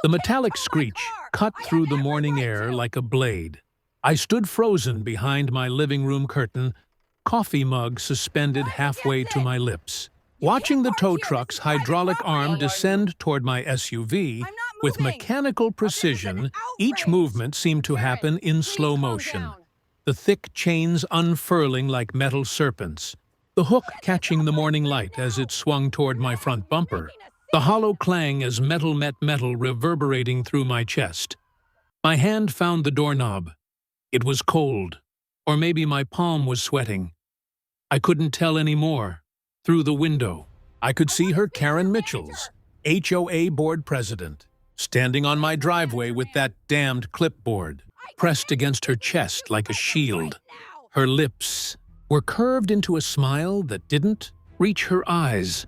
The metallic screech cut through the morning air like a blade. I stood frozen behind my living room curtain, coffee mug suspended halfway to my lips. Watching the tow truck's hydraulic arm descend toward my SUV, with mechanical precision, each movement seemed to happen in slow motion. The thick chains unfurling like metal serpents, the hook catching the morning light as it swung toward my front bumper, the hollow clang as metal met metal reverberating through my chest. My hand found the doorknob. It was cold, or maybe my palm was sweating. I couldn't tell any more. Through the window, I could see her, Karen Mitchell's, HOA board president, standing on my driveway with that damned clipboard, pressed against her chest like a shield. Her lips were curved into a smile that didn't reach her eyes,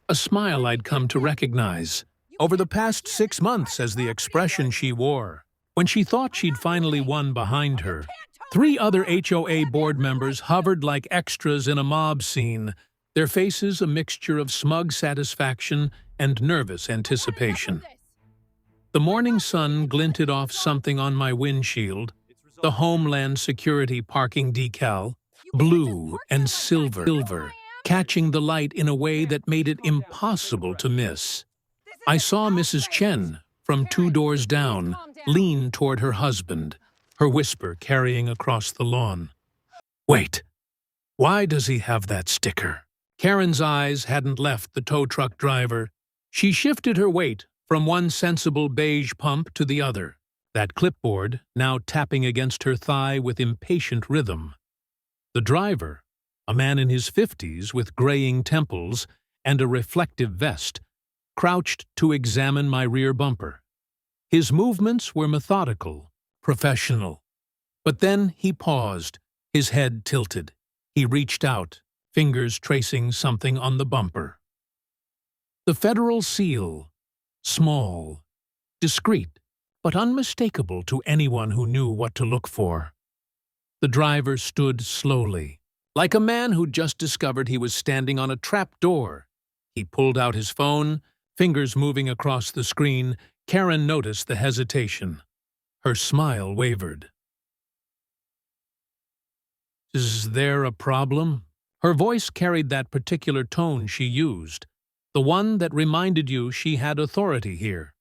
a smile I'd come to recognize over the past 6 months as the expression she wore when she thought she'd finally won behind her. 3 other HOA board members hovered like extras in a mob scene, their faces a mixture of smug satisfaction and nervous anticipation. The morning sun glinted off something on my windshield, the Homeland security parking decal, blue and silver, catching the light in a way that made it impossible to miss. I saw Mrs. Chen, from 2 doors down, lean toward her husband, her whisper carrying across the lawn. "Wait, why does he have that sticker?" Karen's eyes hadn't left the tow truck driver. She shifted her weight from one sensible beige pump to the other, that clipboard now tapping against her thigh with impatient rhythm. The driver, a man in his 50s with graying temples and a reflective vest, crouched to examine my rear bumper. His movements were methodical, professional. But then he paused, his head tilted. He reached out, fingers tracing something on the bumper. The federal seal, small, discreet, but unmistakable to anyone who knew what to look for. The driver stood slowly, like a man who'd just discovered he was standing on a trap door. He pulled out his phone, fingers moving across the screen. Karen noticed the hesitation. Her smile wavered. "Is there a problem?" Her voice carried that particular tone she used, the one that reminded you she had authority here,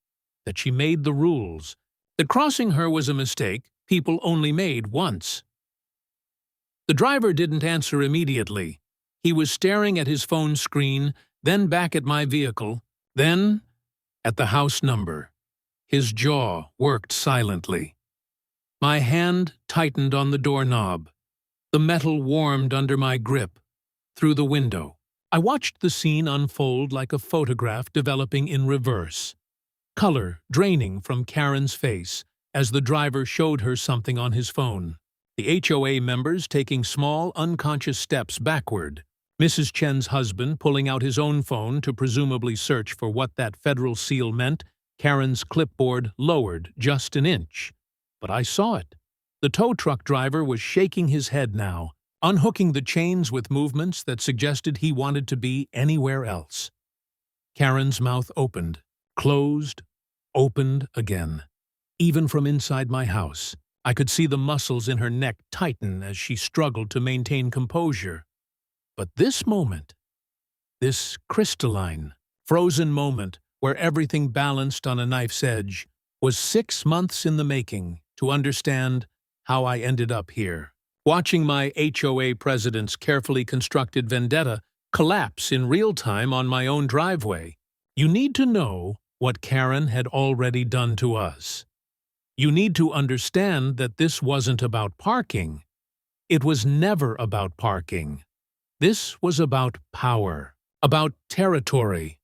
that she made the rules, that crossing her was a mistake people only made once. The driver didn't answer immediately. He was staring at his phone screen, then back at my vehicle, then at the house number. His jaw worked silently. My hand tightened on the doorknob. The metal warmed under my grip. Through the window, I watched the scene unfold like a photograph developing in reverse. Color draining from Karen's face as the driver showed her something on his phone. The HOA members taking small, unconscious steps backward. Mrs. Chen's husband pulling out his own phone to presumably search for what that federal seal meant. Karen's clipboard lowered just an inch. But I saw it. The tow truck driver was shaking his head now, unhooking the chains with movements that suggested he wanted to be anywhere else. Karen's mouth opened, closed, opened again. Even from inside my house, I could see the muscles in her neck tighten as she struggled to maintain composure. But this moment, this crystalline, frozen moment where everything balanced on a knife's edge, was 6 months in the making to understand how I ended up here. Watching my HOA president's carefully constructed vendetta collapse in real time on my own driveway. You need to know what Karen had already done to us. You need to understand that this wasn't about parking. It was never about parking. This was about power, about territory,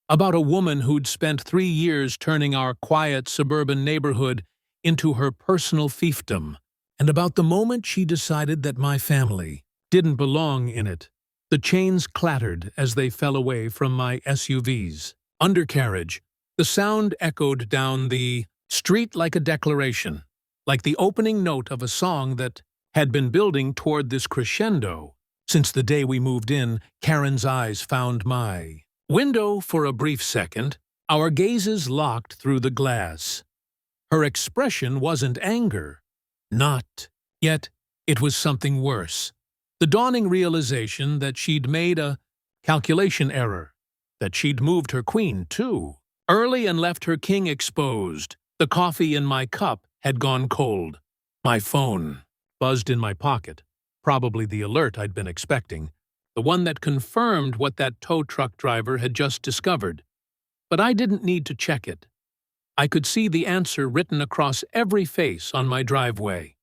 about a woman who'd spent 3 years turning our quiet suburban neighborhood into her personal fiefdom, and about the moment she decided that my family didn't belong in it. The chains clattered as they fell away from my SUV's undercarriage. The sound echoed down the street like a declaration, like the opening note of a song that had been building toward this crescendo. Since the day we moved in, Karen's eyes found my window for a brief second, Our gazes locked through the glass. Her expression wasn't anger. Not. Yet, it was something worse. The dawning realization that she'd made a calculation error. That she'd moved her queen, too, early and left her king exposed. The coffee in my cup had gone cold. My phone buzzed in my pocket, probably the alert I'd been expecting, the one that confirmed what that tow truck driver had just discovered. But I didn't need to check it. I could see the answer written across every face on my driveway.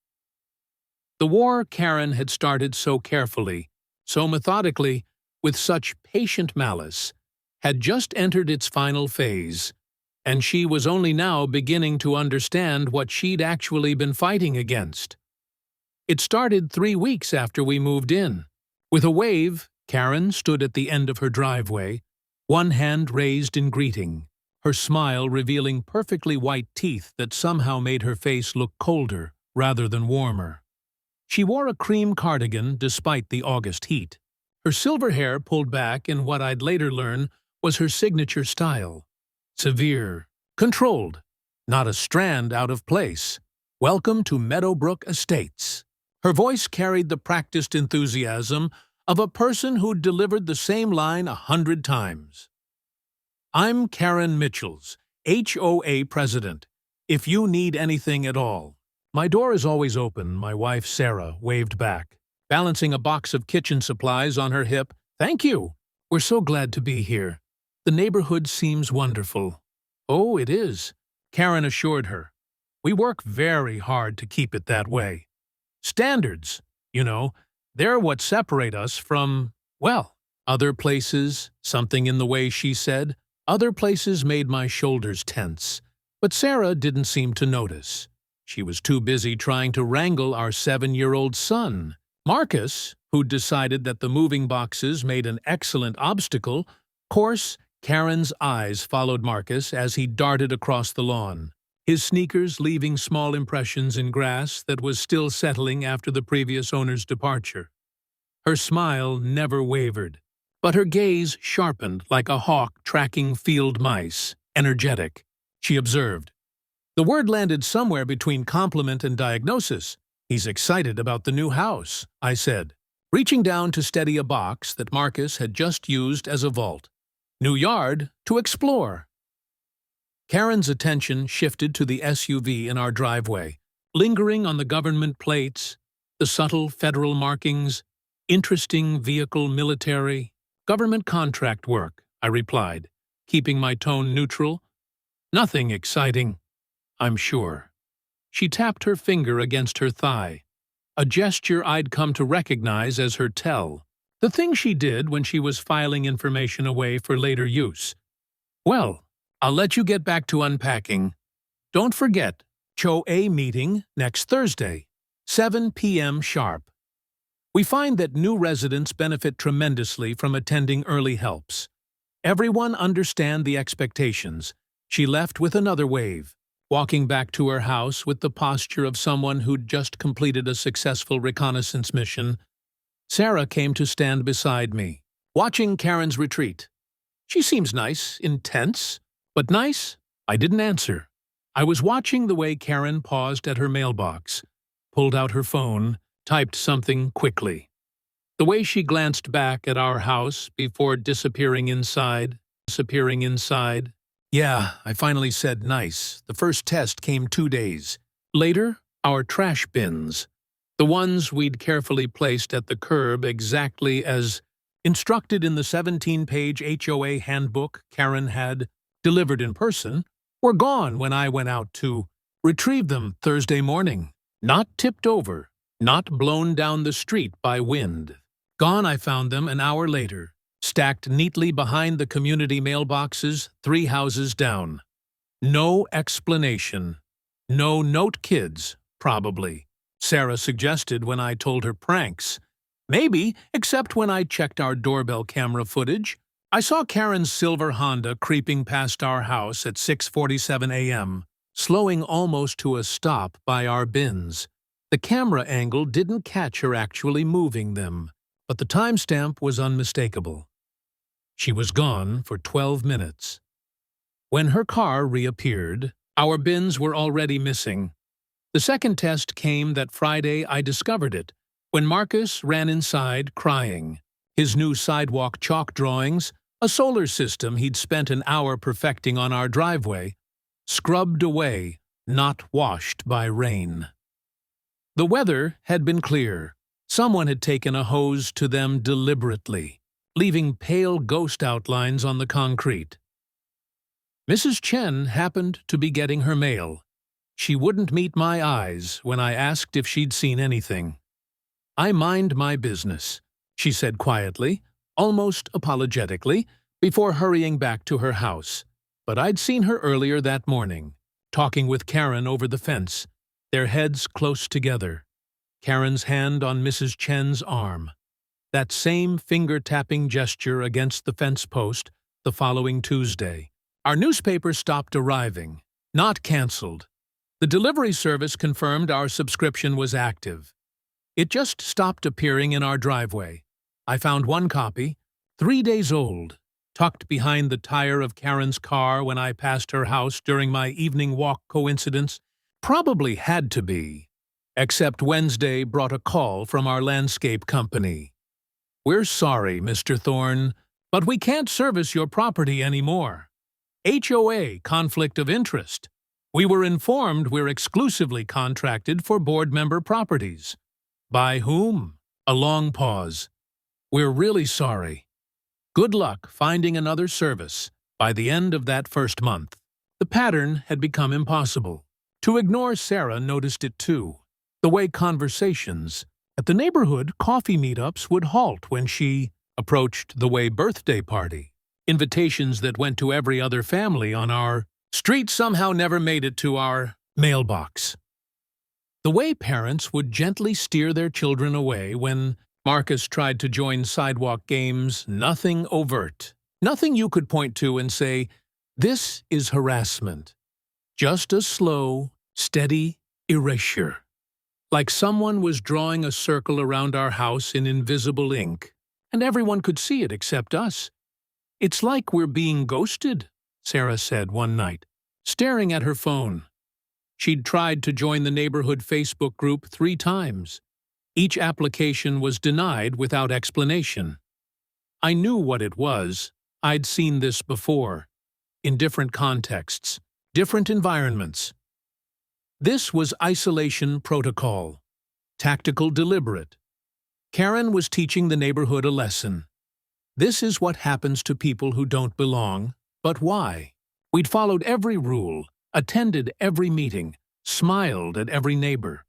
The war Karen had started so carefully, so methodically, with such patient malice, had just entered its final phase, and she was only now beginning to understand what she'd actually been fighting against. It started 3 weeks after we moved in. With a wave, Karen stood at the end of her driveway, one hand raised in greeting, her smile revealing perfectly white teeth that somehow made her face look colder rather than warmer. She wore a cream cardigan despite the August heat. Her silver hair pulled back in what I'd later learn was her signature style. Severe, controlled, not a strand out of place. Welcome to Meadowbrook Estates. Her voice carried the practiced enthusiasm of a person who'd delivered the same line 100 times. I'm Karen Mitchells, HOA president. If you need anything at all. My door is always open, my wife Sarah waved back, balancing a box of kitchen supplies on her hip. Thank you. We're so glad to be here. The neighborhood seems wonderful. Oh, it is, Karen assured her. We work very hard to keep it that way. Standards, you know, they're what separate us from, well, other places, something in the way she said. Other places made my shoulders tense, but Sarah didn't seem to notice. She was too busy trying to wrangle our 7-year-old son. Marcus, who'd decided that the moving boxes made an excellent obstacle. Course, Karen's eyes followed Marcus as he darted across the lawn, his sneakers leaving small impressions in grass that was still settling after the previous owner's departure. Her smile never wavered, but her gaze sharpened like a hawk tracking field mice. Energetic, she observed. The word landed somewhere between compliment and diagnosis. He's excited about the new house, I said, reaching down to steady a box that Marcus had just used as a vault. New yard to explore. Karen's attention shifted to the SUV in our driveway, lingering on the government plates, the subtle federal markings, interesting vehicle military, government contract work, I replied, keeping my tone neutral. Nothing exciting, I'm sure. She tapped her finger against her thigh, a gesture I'd come to recognize as her tell, the thing she did when she was filing information away for later use. Well, I'll let you get back to unpacking. Don't forget, HOA meeting next Thursday, 7 p.m. sharp. We find that new residents benefit tremendously from attending early helps. Everyone understand the expectations. She left with another wave, walking back to her house with the posture of someone who'd just completed a successful reconnaissance mission. Sarah came to stand beside me, watching Karen's retreat. She seems nice, intense, but nice? I didn't answer. I was watching the way Karen paused at her mailbox, pulled out her phone, typed something quickly. The way she glanced back at our house before disappearing inside. Yeah, I finally said nice. The first test came 2 days. Later, our trash bins. The ones we'd carefully placed at the curb exactly as instructed in the 17-page HOA handbook Karen had delivered in person, were gone when I went out to retrieve them Thursday morning. Not tipped over, not blown down the street by wind. Gone, I found them an hour later, stacked neatly behind the community mailboxes 3 houses down. No explanation. No note, kids, probably, Sarah suggested when I told her pranks. Maybe, except when I checked our doorbell camera footage. I saw Karen's silver Honda creeping past our house at 6:47 a.m., slowing almost to a stop by our bins. The camera angle didn't catch her actually moving them, but the timestamp was unmistakable. She was gone for 12 minutes. When her car reappeared, our bins were already missing. The second test came that Friday. I discovered it when Marcus ran inside crying. His new sidewalk chalk drawings, a solar system he'd spent an hour perfecting on our driveway, scrubbed away, not washed by rain. The weather had been clear. Someone had taken a hose to them deliberately, leaving pale ghost outlines on the concrete. Mrs. Chen happened to be getting her mail. She wouldn't meet my eyes when I asked if she'd seen anything. "I mind my business," she said quietly, almost apologetically, before hurrying back to her house. But I'd seen her earlier that morning, talking with Karen over the fence, their heads close together, Karen's hand on Mrs. Chen's arm. That same finger-tapping gesture against the fence post the following Tuesday. Our newspaper stopped arriving, not canceled. The delivery service confirmed our subscription was active. It just stopped appearing in our driveway. I found one copy, 3 days old, tucked behind the tire of Karen's car when I passed her house during my evening walk. Coincidence? Probably had to be. Except Wednesday brought a call from our landscape company. "We're sorry, Mr. Thorne, but we can't service your property anymore. HOA, conflict of interest. We were informed we're exclusively contracted for board member properties." "By whom?" A long pause. "We're really sorry. Good luck finding another service by the end of that first month." The pattern had become impossible. To ignore Sarah noticed it too. The way conversations at the neighborhood coffee meetups would halt when she approached the way birthday party. Invitations that went to every other family on our street somehow never made it to our mailbox. The way parents would gently steer their children away when Marcus tried to join sidewalk games, nothing overt. Nothing you could point to and say, "This is harassment." Just a slow, steady erasure. Like someone was drawing a circle around our house in invisible ink, and everyone could see it except us. "It's like we're being ghosted," Sarah said one night, staring at her phone. She'd tried to join the neighborhood Facebook group 3 times. Each application was denied without explanation. I knew what it was. I'd seen this before, in different contexts, different environments. This was isolation protocol, tactical, deliberate. Karen was teaching the neighborhood a lesson. This is what happens to people who don't belong, but why? We'd followed every rule, attended every meeting, smiled at every neighbor.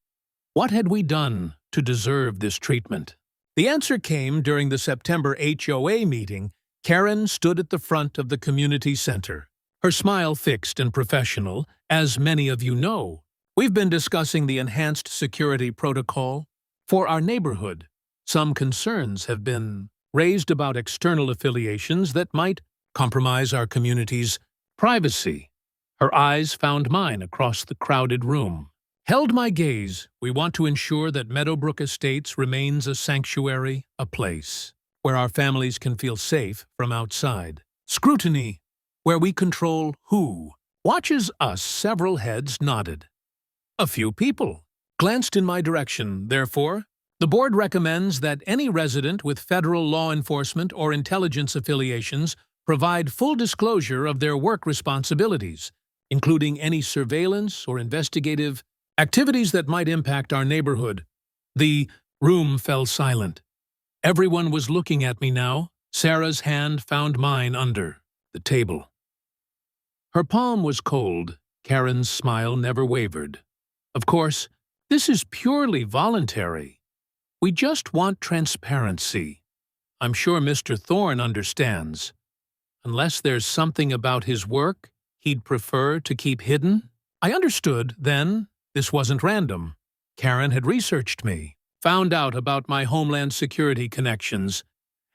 What had we done to deserve this treatment? The answer came during the September HOA meeting. Karen stood at the front of the community center, her smile fixed and professional. "As many of you know, we've been discussing the enhanced security protocol for our neighborhood. Some concerns have been raised about external affiliations that might compromise our community's privacy." Her eyes found mine across the crowded room. Held my gaze. "We want to ensure that Meadowbrook Estates remains a sanctuary, a place where our families can feel safe from outside scrutiny, where we control who watches us." Several heads nodded. A few people glanced in my direction. "Therefore, the board recommends that any resident with federal law enforcement or intelligence affiliations provide full disclosure of their work responsibilities, including any surveillance or investigative activities that might impact our neighborhood." The room fell silent. Everyone was looking at me now. Sarah's hand found mine under the table. Her palm was cold. Karen's smile never wavered. "Of course, this is purely voluntary. We just want transparency. I'm sure Mr. Thorne understands. Unless there's something about his work he'd prefer to keep hidden." I understood then. This wasn't random. Karen had researched me, found out about my Homeland security connections,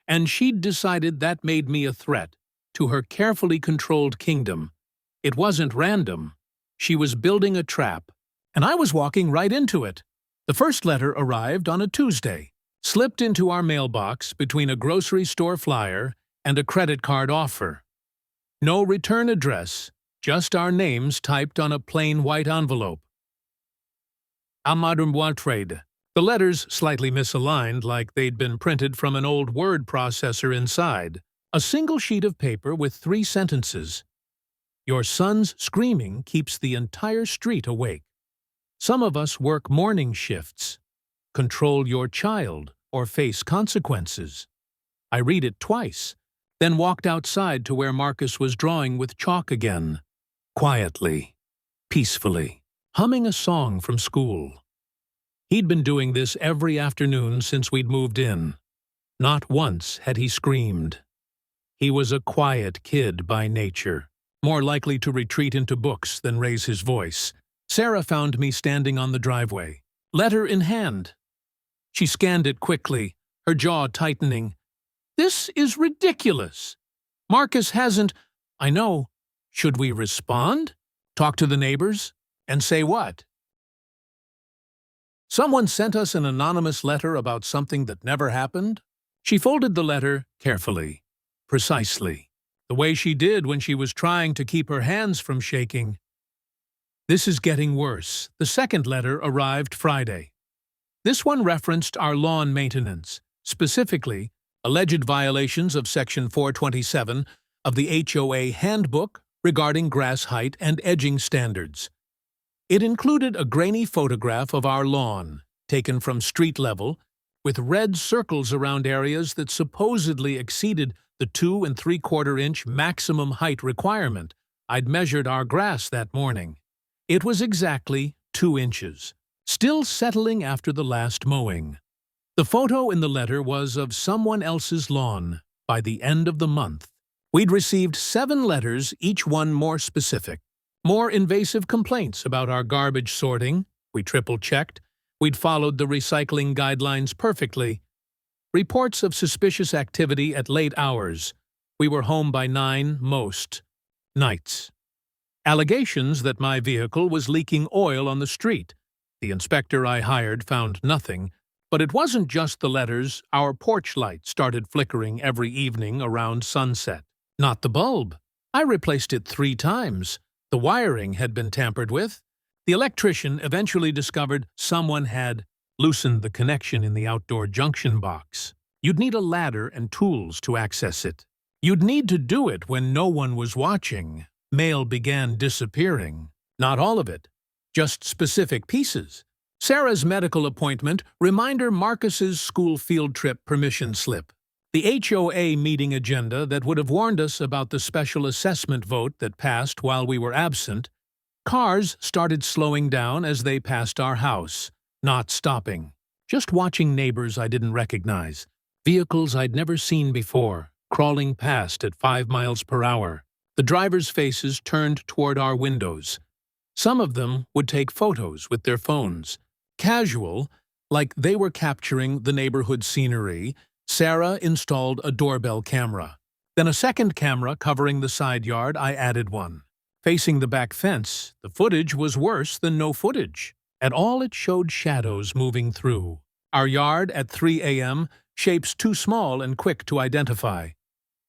and she'd decided that made me a threat to her carefully controlled kingdom. It wasn't random. She was building a trap, and I was walking right into it. The first letter arrived on a Tuesday, slipped into our mailbox between a grocery store flyer and a credit card offer. No return address, just our names typed on a plain white envelope. Amadumwa trade. The letters slightly misaligned, like they'd been printed from an old word processor inside. A single sheet of paper with 3 sentences. Your son's screaming keeps the entire street awake. Some of us work morning shifts. Control your child or face consequences. I read it twice, then walked outside to where Marcus was drawing with chalk again. Quietly, peacefully, humming a song from school. He'd been doing this every afternoon since we'd moved in. Not once had he screamed. He was a quiet kid by nature, more likely to retreat into books than raise his voice. Sarah found me standing on the driveway, letter in hand. She scanned it quickly, her jaw tightening. This is ridiculous. Marcus hasn't. I know. Should we respond? Talk to the neighbors? And say what? Someone sent us an anonymous letter about something that never happened? She folded the letter carefully, precisely, the way she did when she was trying to keep her hands from shaking. This is getting worse. The second letter arrived Friday. This one referenced our lawn maintenance, specifically alleged violations of Section 427 of the HOA Handbook regarding grass height and edging standards. It included a grainy photograph of our lawn, taken from street level, with red circles around areas that supposedly exceeded the 2 3/4-inch maximum height requirement I'd measured our grass that morning. It was exactly 2 inches, still settling after the last mowing. The photo in the letter was of someone else's lawn by the end of the month. We'd received 7 letters, each one more specific. More invasive complaints about our garbage sorting. We triple-checked. We'd followed the recycling guidelines perfectly. Reports of suspicious activity at late hours. We were home by 9 most nights. Allegations that my vehicle was leaking oil on the street. The inspector I hired found nothing, but it wasn't just the letters. Our porch light started flickering every evening around sunset. Not the bulb. I replaced it 3 times. The wiring had been tampered with. The electrician eventually discovered someone had loosened the connection in the outdoor junction box. You'd need a ladder and tools to access it. You'd need to do it when no one was watching. Mail began disappearing. Not all of it, just specific pieces. Sarah's medical appointment, reminder Marcus's school field trip permission slip. The HOA meeting agenda that would have warned us about the special assessment vote that passed while we were absent. Cars started slowing down as they passed our house, not stopping. Just watching neighbors I didn't recognize. Vehicles I'd never seen before, crawling past at 5 miles per hour. The drivers' faces turned toward our windows. Some of them would take photos with their phones. Casual, like they were capturing the neighborhood scenery. Sarah installed a doorbell camera. Then a second camera covering the side yard. I added one. Facing the back fence, the footage was worse than no footage. At all, it showed shadows moving through. Our yard at 3 a.m., shapes too small and quick to identify.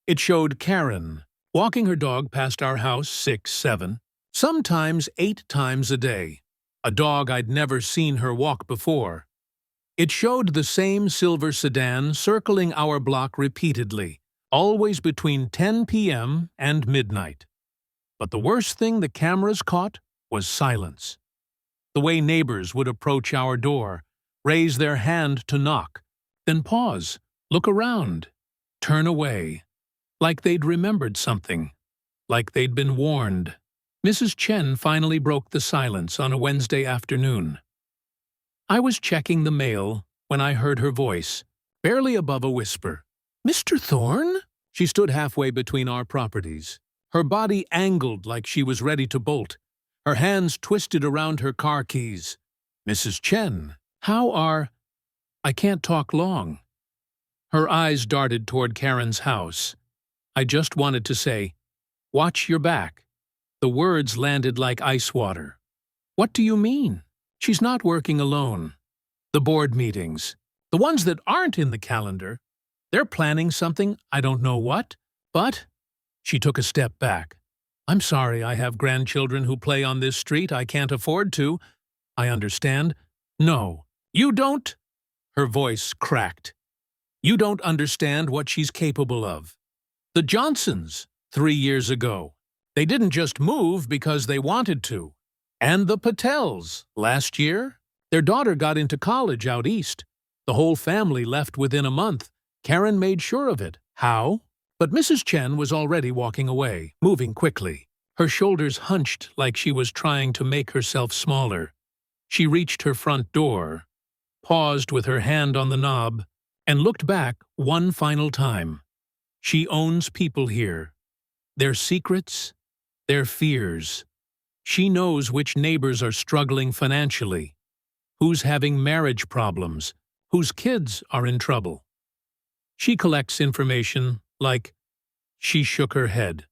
It showed Karen, walking her dog past our house 6, 7, sometimes 8 times a day. A dog I'd never seen her walk before. It showed the same silver sedan circling our block repeatedly, always between 10 p.m. and midnight. But the worst thing the cameras caught was silence. The way neighbors would approach our door, raise their hand to knock, then pause, look around, turn away, like they'd remembered something, like they'd been warned. Mrs. Chen finally broke the silence on a Wednesday afternoon. I was checking the mail when I heard her voice, barely above a whisper. "Mr. Thorne?" She stood halfway between our properties, her body angled like she was ready to bolt, her hands twisted around her car keys. "Mrs. Chen, how are—" "I can't talk long." Her eyes darted toward Karen's house. I just wanted to say, "Watch your back." The words landed like ice water. "What do you mean?" "She's not working alone. The board meetings, the ones that aren't in the calendar, they're planning something, I don't know what, but—" She took a step back. I'm sorry, I have grandchildren who play on this street. I can't afford to. I understand. No, you don't. Her voice cracked. You don't understand what she's capable of. The Johnsons, 3 years ago. They didn't just move because they wanted to. And the Patels, last year. Their daughter got into college out east. The whole family left within a month. Karen made sure of it. How? But Mrs. Chen was already walking away, moving quickly. Her shoulders hunched like she was trying to make herself smaller. She reached her front door, paused with her hand on the knob, and looked back one final time. She owns people here. Their secrets, their fears. She knows which neighbors are struggling financially, who's having marriage problems, whose kids are in trouble. She collects information like, she shook her head.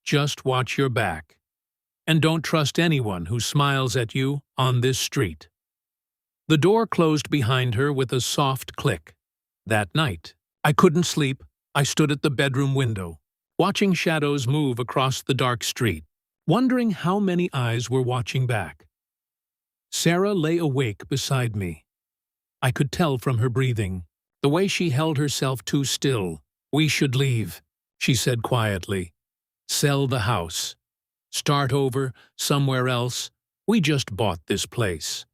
Just watch your back. And don't trust anyone who smiles at you on this street. The door closed behind her with a soft click. That night, I couldn't sleep. I stood at the bedroom window, watching shadows move across the dark street, wondering how many eyes were watching back. Sarah lay awake beside me. I could tell from her breathing, the way she held herself too still. We should leave, she said quietly. Sell the house. Start over, somewhere else. We just bought this place.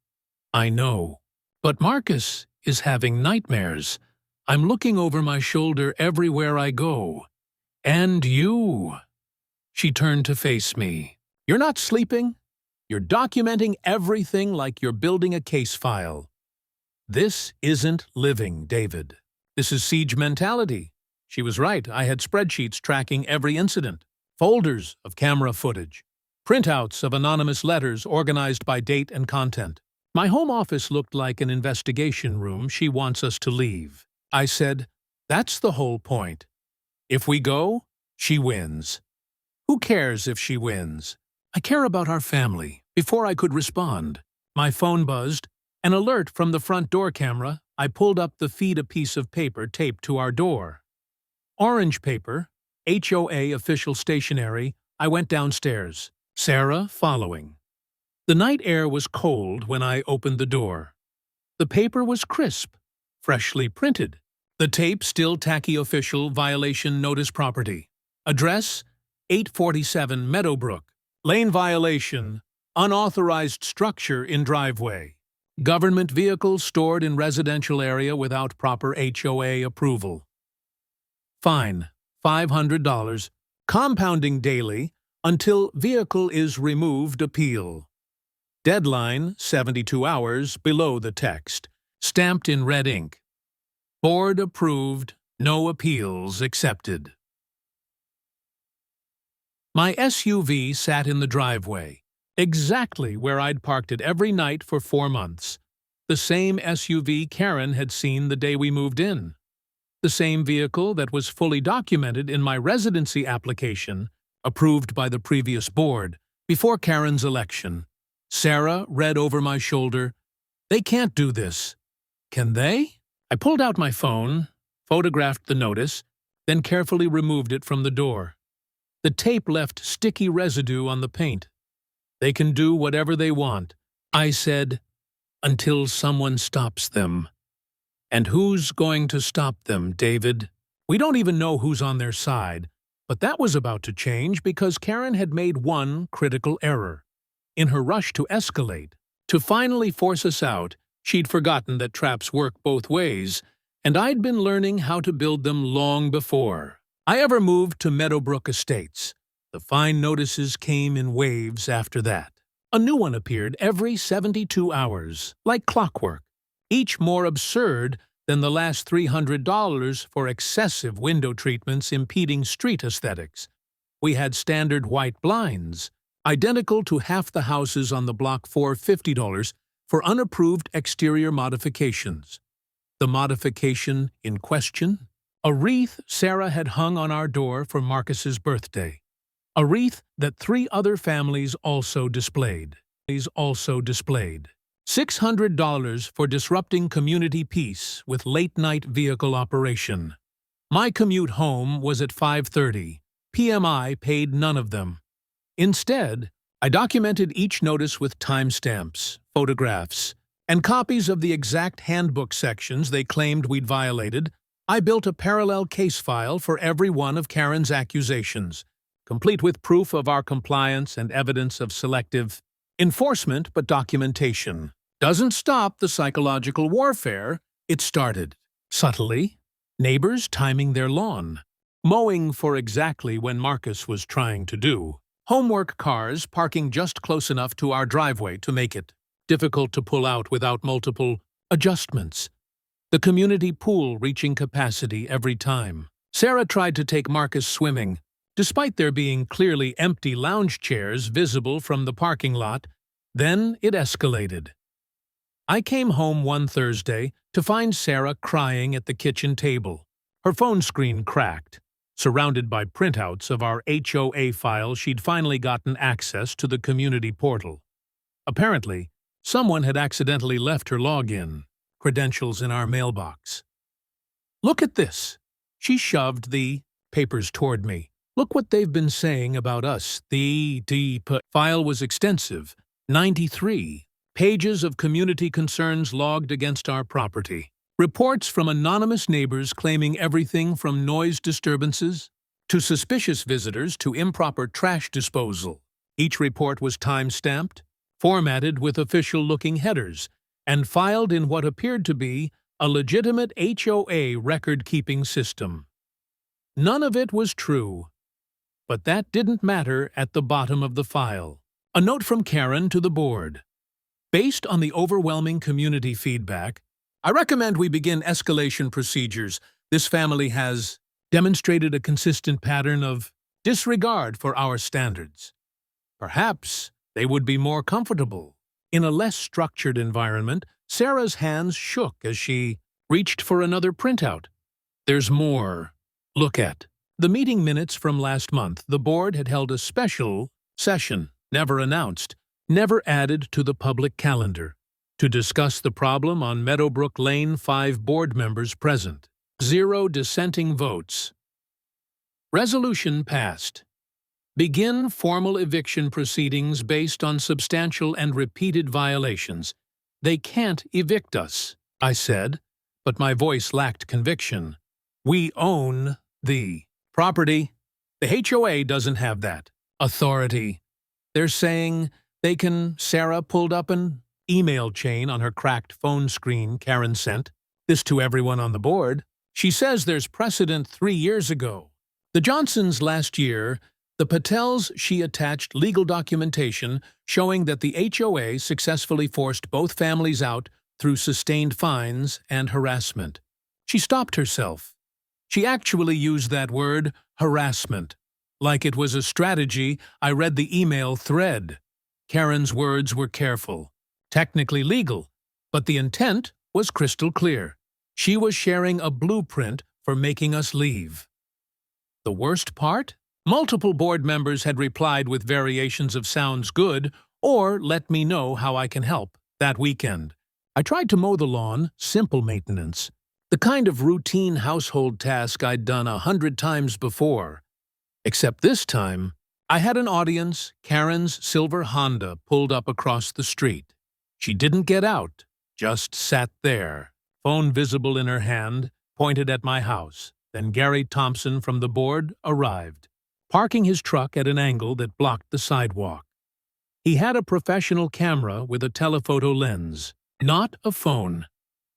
I know. But Marcus is having nightmares. I'm looking over my shoulder everywhere I go. And you. She turned to face me. You're not sleeping. You're documenting everything like you're building a case file. This isn't living, David. This is siege mentality. She was right. I had spreadsheets tracking every incident, folders of camera footage, printouts of anonymous letters organized by date and content. My home office looked like an investigation room. She wants us to leave. I said, that's the whole point. If we go, she wins. Who cares if she wins? I care about our family. Before I could respond, my phone buzzed. An alert from the front door camera. I pulled up the feed, a piece of paper taped to our door. Orange paper, HOA official stationery. I went downstairs, Sarah following. The night air was cold when I opened the door. The paper was crisp, freshly printed. The tape still tacky: official violation notice property. Address 847 Meadowbrook. Lane violation, unauthorized structure in driveway. Government vehicle stored in residential area without proper HOA approval. Fine, $500. Compounding daily until vehicle is removed. Appeal. Deadline 72 hours below the text. Stamped in red ink. Board approved. No appeals accepted. My SUV sat in the driveway, exactly where I'd parked it every night for 4 months. The same SUV Karen had seen the day we moved in. The same vehicle that was fully documented in my residency application, approved by the previous board, before Karen's election. Sarah read over my shoulder, "They can't do this." Can they? I pulled out my phone, photographed the notice, then carefully removed it from the door. The tape left sticky residue on the paint. They can do whatever they want, I said, until someone stops them. And who's going to stop them, David? We don't even know who's on their side, but that was about to change because Karen had made one critical error. In her rush to escalate, to finally force us out, she'd forgotten that traps work both ways, and I'd been learning how to build them long before I ever moved to Meadowbrook Estates. The fine notices came in waves after that. A new one appeared every 72 hours, like clockwork, each more absurd than the last $300 for excessive window treatments impeding street aesthetics. We had standard white blinds, identical to half the houses on the block, for $50 for unapproved exterior modifications. The modification in question? A wreath Sarah had hung on our door for Marcus's birthday. A wreath that 3 other families also displayed. $600 for disrupting community peace with late-night vehicle operation. My commute home was at 5:30 p.m. I paid none of them. Instead, I documented each notice with timestamps, photographs, and copies of the exact handbook sections they claimed we'd violated. I built a parallel case file for every one of Karen's accusations, complete with proof of our compliance and evidence of selective enforcement, but documentation doesn't stop the psychological warfare. It started subtly. Neighbors timing their lawn, mowing for exactly when Marcus was trying to do, homework cars parking just close enough to our driveway to make it difficult to pull out without multiple adjustments, the community pool reaching capacity every time. Sarah tried to take Marcus swimming, despite there being clearly empty lounge chairs visible from the parking lot. Then it escalated. I came home one Thursday to find Sarah crying at the kitchen table, her phone screen cracked, surrounded by printouts of our HOA file. She'd finally gotten access to the community portal. Apparently, someone had accidentally left her login credentials in our mailbox. "Look at this." She shoved the papers toward me. "Look what they've been saying about us." The file was extensive, 93 pages of community concerns logged against our property. Reports from anonymous neighbors claiming everything from noise disturbances to suspicious visitors to improper trash disposal. Each report was time-stamped, formatted with official-looking headers, and filed in what appeared to be a legitimate HOA record-keeping system. None of it was true, but that didn't matter at the bottom of the file. A note from Karen to the board. "Based on the overwhelming community feedback, I recommend we begin escalation procedures. This family has demonstrated a consistent pattern of disregard for our standards. Perhaps they would be more comfortable in a less structured environment." Sarah's hands shook as she reached for another printout. "There's more. Look at." The meeting minutes from last month. The board had held a special session, never announced, never added to the public calendar, to discuss the problem on Meadowbrook Lane. 5 board members present. 0 dissenting votes. Resolution passed. Begin formal eviction proceedings based on substantial and repeated violations. "They can't evict us," I said, but my voice lacked conviction. "We own the property. The HOA doesn't have that authority. They're saying they can." Sarah pulled up an email chain on her cracked phone screen. Karen sent this to everyone on the board. She says there's precedent 3 years ago. The Johnsons last year, the Patels. She attached legal documentation showing that the HOA successfully forced both families out through sustained fines and harassment. She stopped herself. She actually used that word, harassment, like it was a strategy. I read the email thread. Karen's words were careful, technically legal, but the intent was crystal clear. She was sharing a blueprint for making us leave. The worst part? Multiple board members had replied with variations of "sounds good" or "let me know how I can help." That weekend, I tried to mow the lawn, simple maintenance, the kind of routine household task I'd done 100 times before. Except this time, I had an audience. Karen's silver Honda pulled up across the street. She didn't get out, just sat there, phone visible in her hand, pointed at my house. Then Gary Thompson from the board arrived, parking his truck at an angle that blocked the sidewalk. He had a professional camera with a telephoto lens, not a phone.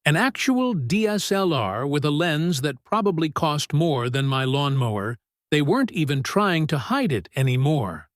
An actual DSLR with a lens that probably cost more than my lawnmower. They weren't even trying to hide it anymore.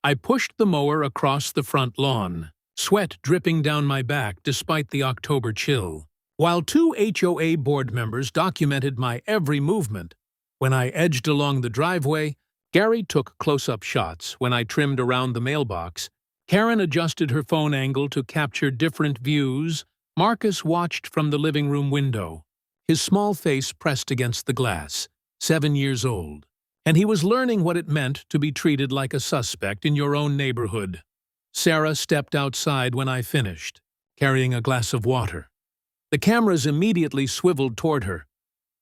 I pushed the mower across the front lawn, sweat dripping down my back despite the October chill, while 2 HOA board members documented my every movement. When I edged along the driveway, Gary took close-up shots. When I trimmed around the mailbox, Karen adjusted her phone angle to capture different views. Marcus watched from the living room window, his small face pressed against the glass, 7 years old. And he was learning what it meant to be treated like a suspect in your own neighborhood. Sarah stepped outside when I finished, carrying a glass of water. The cameras immediately swiveled toward her.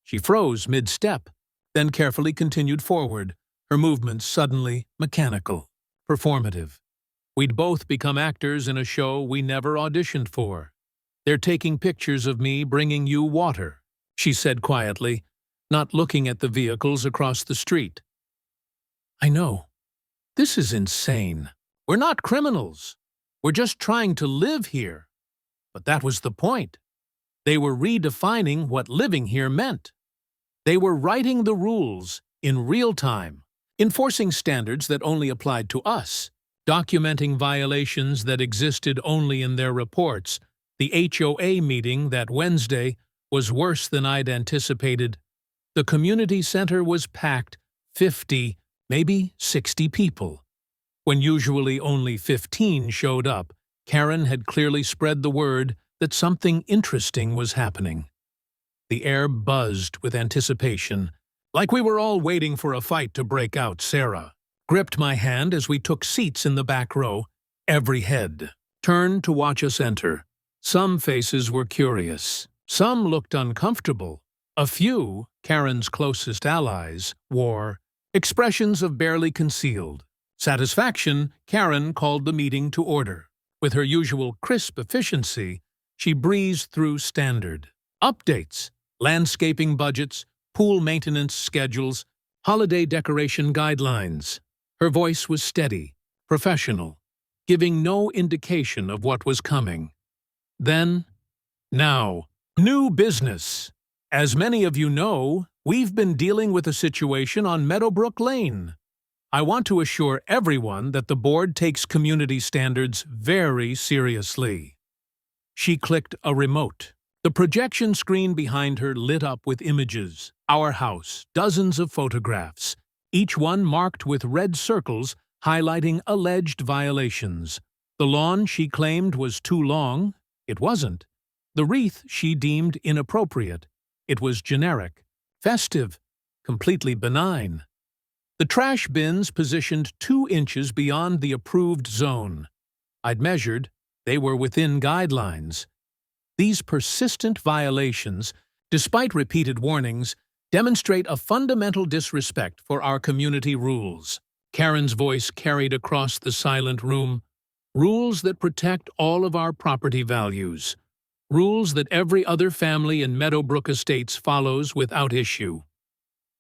She froze mid-step, then carefully continued forward, her movements suddenly mechanical. performative. We'd both become actors in a show we never auditioned for. "They're taking pictures of me bringing you water," she said quietly, not looking at the vehicles across the street. "I know. This is insane. We're not criminals. We're just trying to live here." But that was the point. They were redefining what living here meant. They were writing the rules in real time, enforcing standards that only applied to us, documenting violations that existed only in their reports. The HOA meeting that Wednesday was worse than I'd anticipated. The community center was packed, 50, maybe 60 people. When usually only 15 showed up, Karen had clearly spread the word that something interesting was happening. The air buzzed with anticipation, like we were all waiting for a fight to break out. Sarah gripped my hand as we took seats in the back row. Every head turned to watch us enter. Some faces were curious. Some looked uncomfortable. A few, Karen's closest allies, wore expressions of barely concealed satisfaction. Karen called the meeting to order. With her usual crisp efficiency, she breezed through standard updates, landscaping budgets, pool maintenance schedules, holiday decoration guidelines. Her voice was steady, professional, giving no indication of what was coming. Then, now, new business. As many of you know, we've been dealing with a situation on Meadowbrook Lane. I want to assure everyone that the board takes community standards very seriously. She clicked a remote. The projection screen behind her lit up with images. Our house, dozens of photographs, each one marked with red circles highlighting alleged violations. The lawn she claimed was too long. It wasn't. The wreath she deemed inappropriate. It was generic, festive, completely benign. The trash bins positioned 2 inches beyond the approved zone. I'd measured. They were within guidelines. These persistent violations, despite repeated warnings, demonstrate a fundamental disrespect for our community rules. Karen's voice carried across the silent room. Rules that protect all of our property values. Rules that every other family in Meadowbrook Estates follows without issue.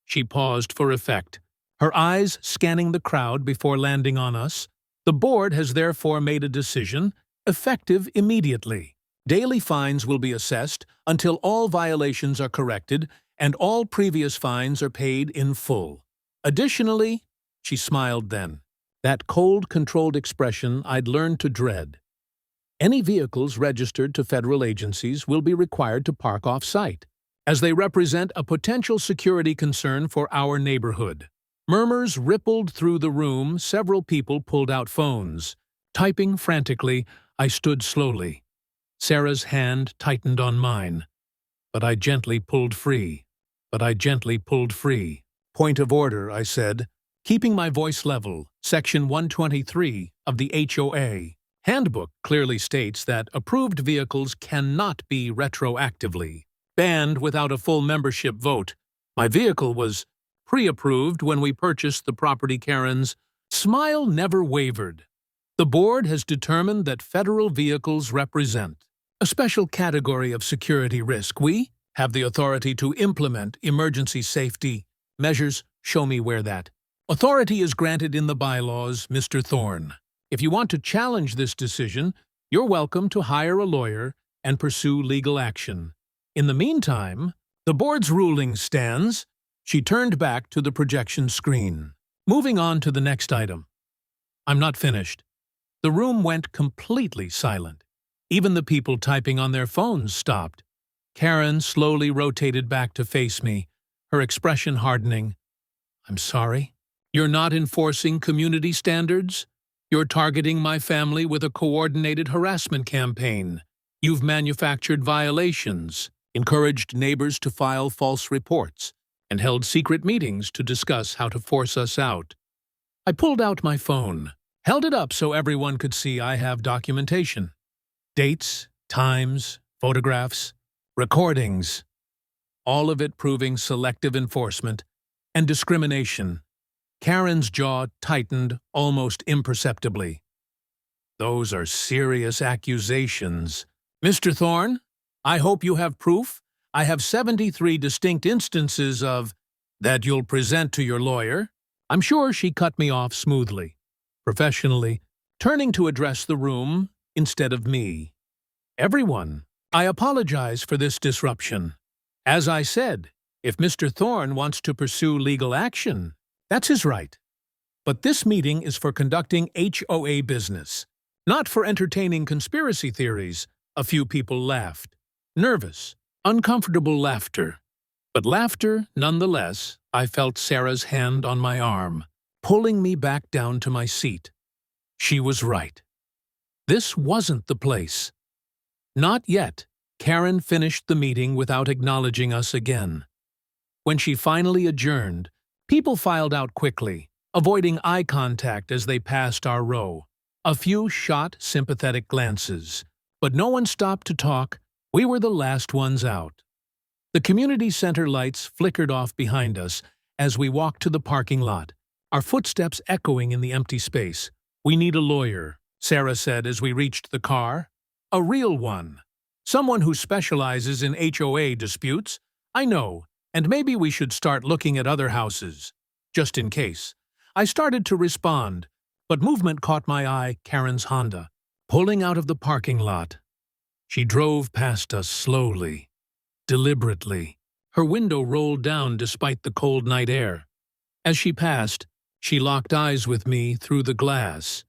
She paused for effect, her eyes scanning the crowd before landing on us. The board has therefore made a decision, effective immediately. Daily fines will be assessed until all violations are corrected and all previous fines are paid in full. Additionally, she smiled then, that cold, controlled expression I'd learned to dread. Any vehicles registered to federal agencies will be required to park off-site, as they represent a potential security concern for our neighborhood. Murmurs rippled through the room. Several people pulled out phones. Typing frantically, I stood slowly. Sarah's hand tightened on mine. But I gently pulled free. "Point of order," I said, keeping my voice level. Section 123 of the HOA Handbook clearly states that approved vehicles cannot be retroactively banned without a full membership vote. My vehicle was pre-approved when we purchased the property. Karen's smile never wavered. The board has determined that federal vehicles represent a special category of security risk. We have the authority to implement emergency safety measures. Show me where that authority is granted in the bylaws, Mr. Thorne. If you want to challenge this decision, you're welcome to hire a lawyer and pursue legal action. In the meantime, the board's ruling stands. She turned back to the projection screen. Moving on to the next item. I'm not finished. The room went completely silent. Even the people typing on their phones stopped. Karen slowly rotated back to face me, her expression hardening. "I'm sorry. You're not enforcing community standards? You're targeting my family with a coordinated harassment campaign. You've manufactured violations, encouraged neighbors to file false reports, and held secret meetings to discuss how to force us out." I pulled out my phone, held it up so everyone could see. I have documentation. Dates, times, photographs, recordings. All of it proving selective enforcement and discrimination. Karen's jaw tightened almost imperceptibly. Those are serious accusations. Mr. Thorne, I hope you have proof. I have 73 distinct instances of that you'll present to your lawyer. I'm sure she cut me off smoothly, professionally, turning to address the room instead of me. Everyone, I apologize for this disruption. As I said, if Mr. Thorne wants to pursue legal action, that's his right. But this meeting is for conducting HOA business, not for entertaining conspiracy theories. A few people laughed. Nervous, uncomfortable laughter. But laughter, nonetheless. I felt Sarah's hand on my arm, pulling me back down to my seat. She was right. This wasn't the place. Not yet. Karen finished the meeting without acknowledging us again. When she finally adjourned, people filed out quickly, avoiding eye contact as they passed our row. A few shot sympathetic glances, but no one stopped to talk. We were the last ones out. The community center lights flickered off behind us as we walked to the parking lot, our footsteps echoing in the empty space. "We need a lawyer," Sarah said as we reached the car. "A real one. Someone who specializes in HOA disputes. I know, and maybe we should start looking at other houses. Just in case." I started to respond, but movement caught my eye. Karen's Honda, pulling out of the parking lot. She drove past us slowly, deliberately. Her window rolled down despite the cold night air. As she passed, she locked eyes with me through the glass.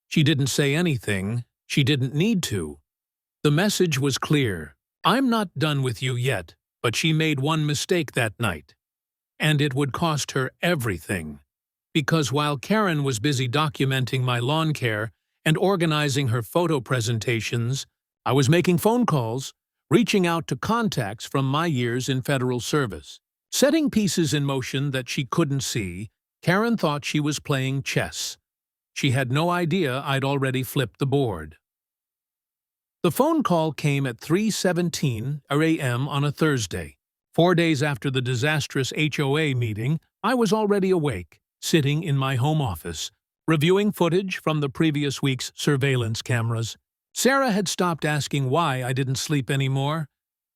She didn't say anything. She didn't need to. The message was clear. I'm not done with you yet, but she made one mistake that night. And it would cost her everything. Because while Karen was busy documenting my lawn care and organizing her photo presentations, I was making phone calls, reaching out to contacts from my years in federal service. Setting pieces in motion that she couldn't see, Karen thought she was playing chess. She had no idea I'd already flipped the board. The phone call came at 3:17 a.m. on a Thursday. 4 days after the disastrous HOA meeting, I was already awake, sitting in my home office, reviewing footage from the previous week's surveillance cameras. Sarah had stopped asking why I didn't sleep anymore.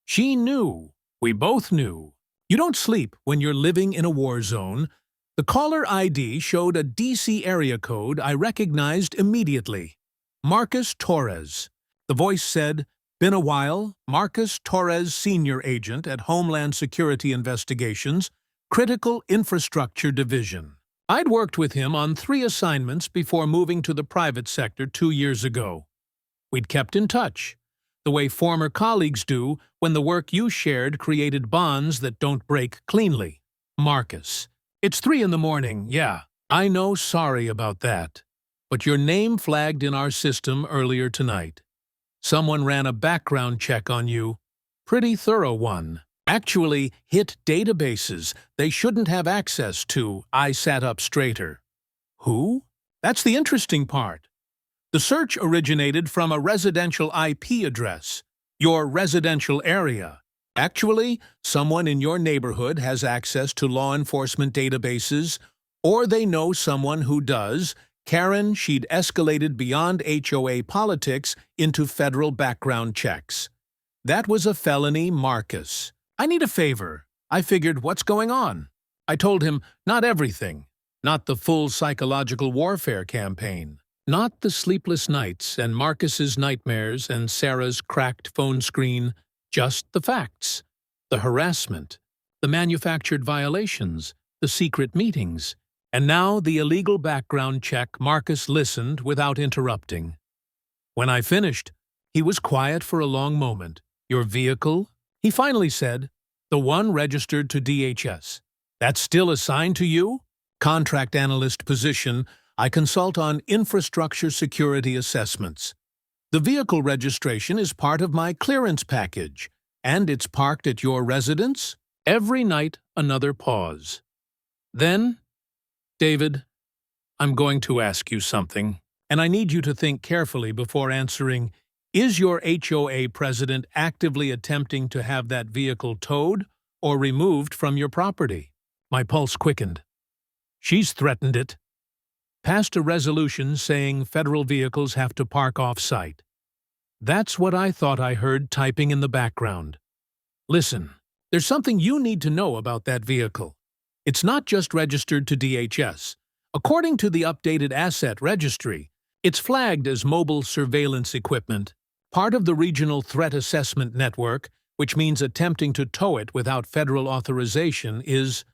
She knew. We both knew. You don't sleep when you're living in a war zone. The caller ID showed a DC area code I recognized immediately. Marcus Torres. The voice said, "Been a while, Marcus Torres, Senior Agent at Homeland Security Investigations, Critical Infrastructure Division." I'd worked with him on 3 assignments before moving to the private sector 2 years ago. We'd kept in touch, the way former colleagues do when the work you shared created bonds that don't break cleanly. Marcus. "It's 3 in the morning, yeah. I know, sorry about that. But your name flagged in our system earlier tonight. Someone ran a background check on you. Pretty thorough one. Actually hit databases they shouldn't have access to." I sat up straighter. "Who?" "That's the interesting part. The search originated from a residential IP address, your residential area. Actually, someone in your neighborhood has access to law enforcement databases, or they know someone who does. Karen, she'd escalated beyond HOA politics into federal background checks. That was a felony, Marcus. I need a favor." I figured, what's going on? I told him, not everything. Not the full psychological warfare campaign. Not the sleepless nights and Marcus's nightmares and Sarah's cracked phone screen. Just the facts. The harassment. The manufactured violations. The secret meetings. And now the illegal background check. Marcus listened without interrupting. When I finished, he was quiet for a long moment. "Your vehicle?" He finally said, "The one registered to DHS. That's still assigned to you?" "Contract analyst position. I consult on infrastructure security assessments. The vehicle registration is part of my clearance package, and it's parked at your residence?" Every night, another pause. Then, "David, I'm going to ask you something, and I need you to think carefully before answering. Is your HOA president actively attempting to have that vehicle towed or removed from your property?" My pulse quickened. She's threatened it. Passed a resolution saying federal vehicles have to park off-site. That's what I thought I heard typing in the background. Listen, there's something you need to know about that vehicle. It's not just registered to DHS. According to the updated asset registry, it's flagged as mobile surveillance equipment, part of the Regional Threat Assessment Network, which means attempting to tow it without federal authorization is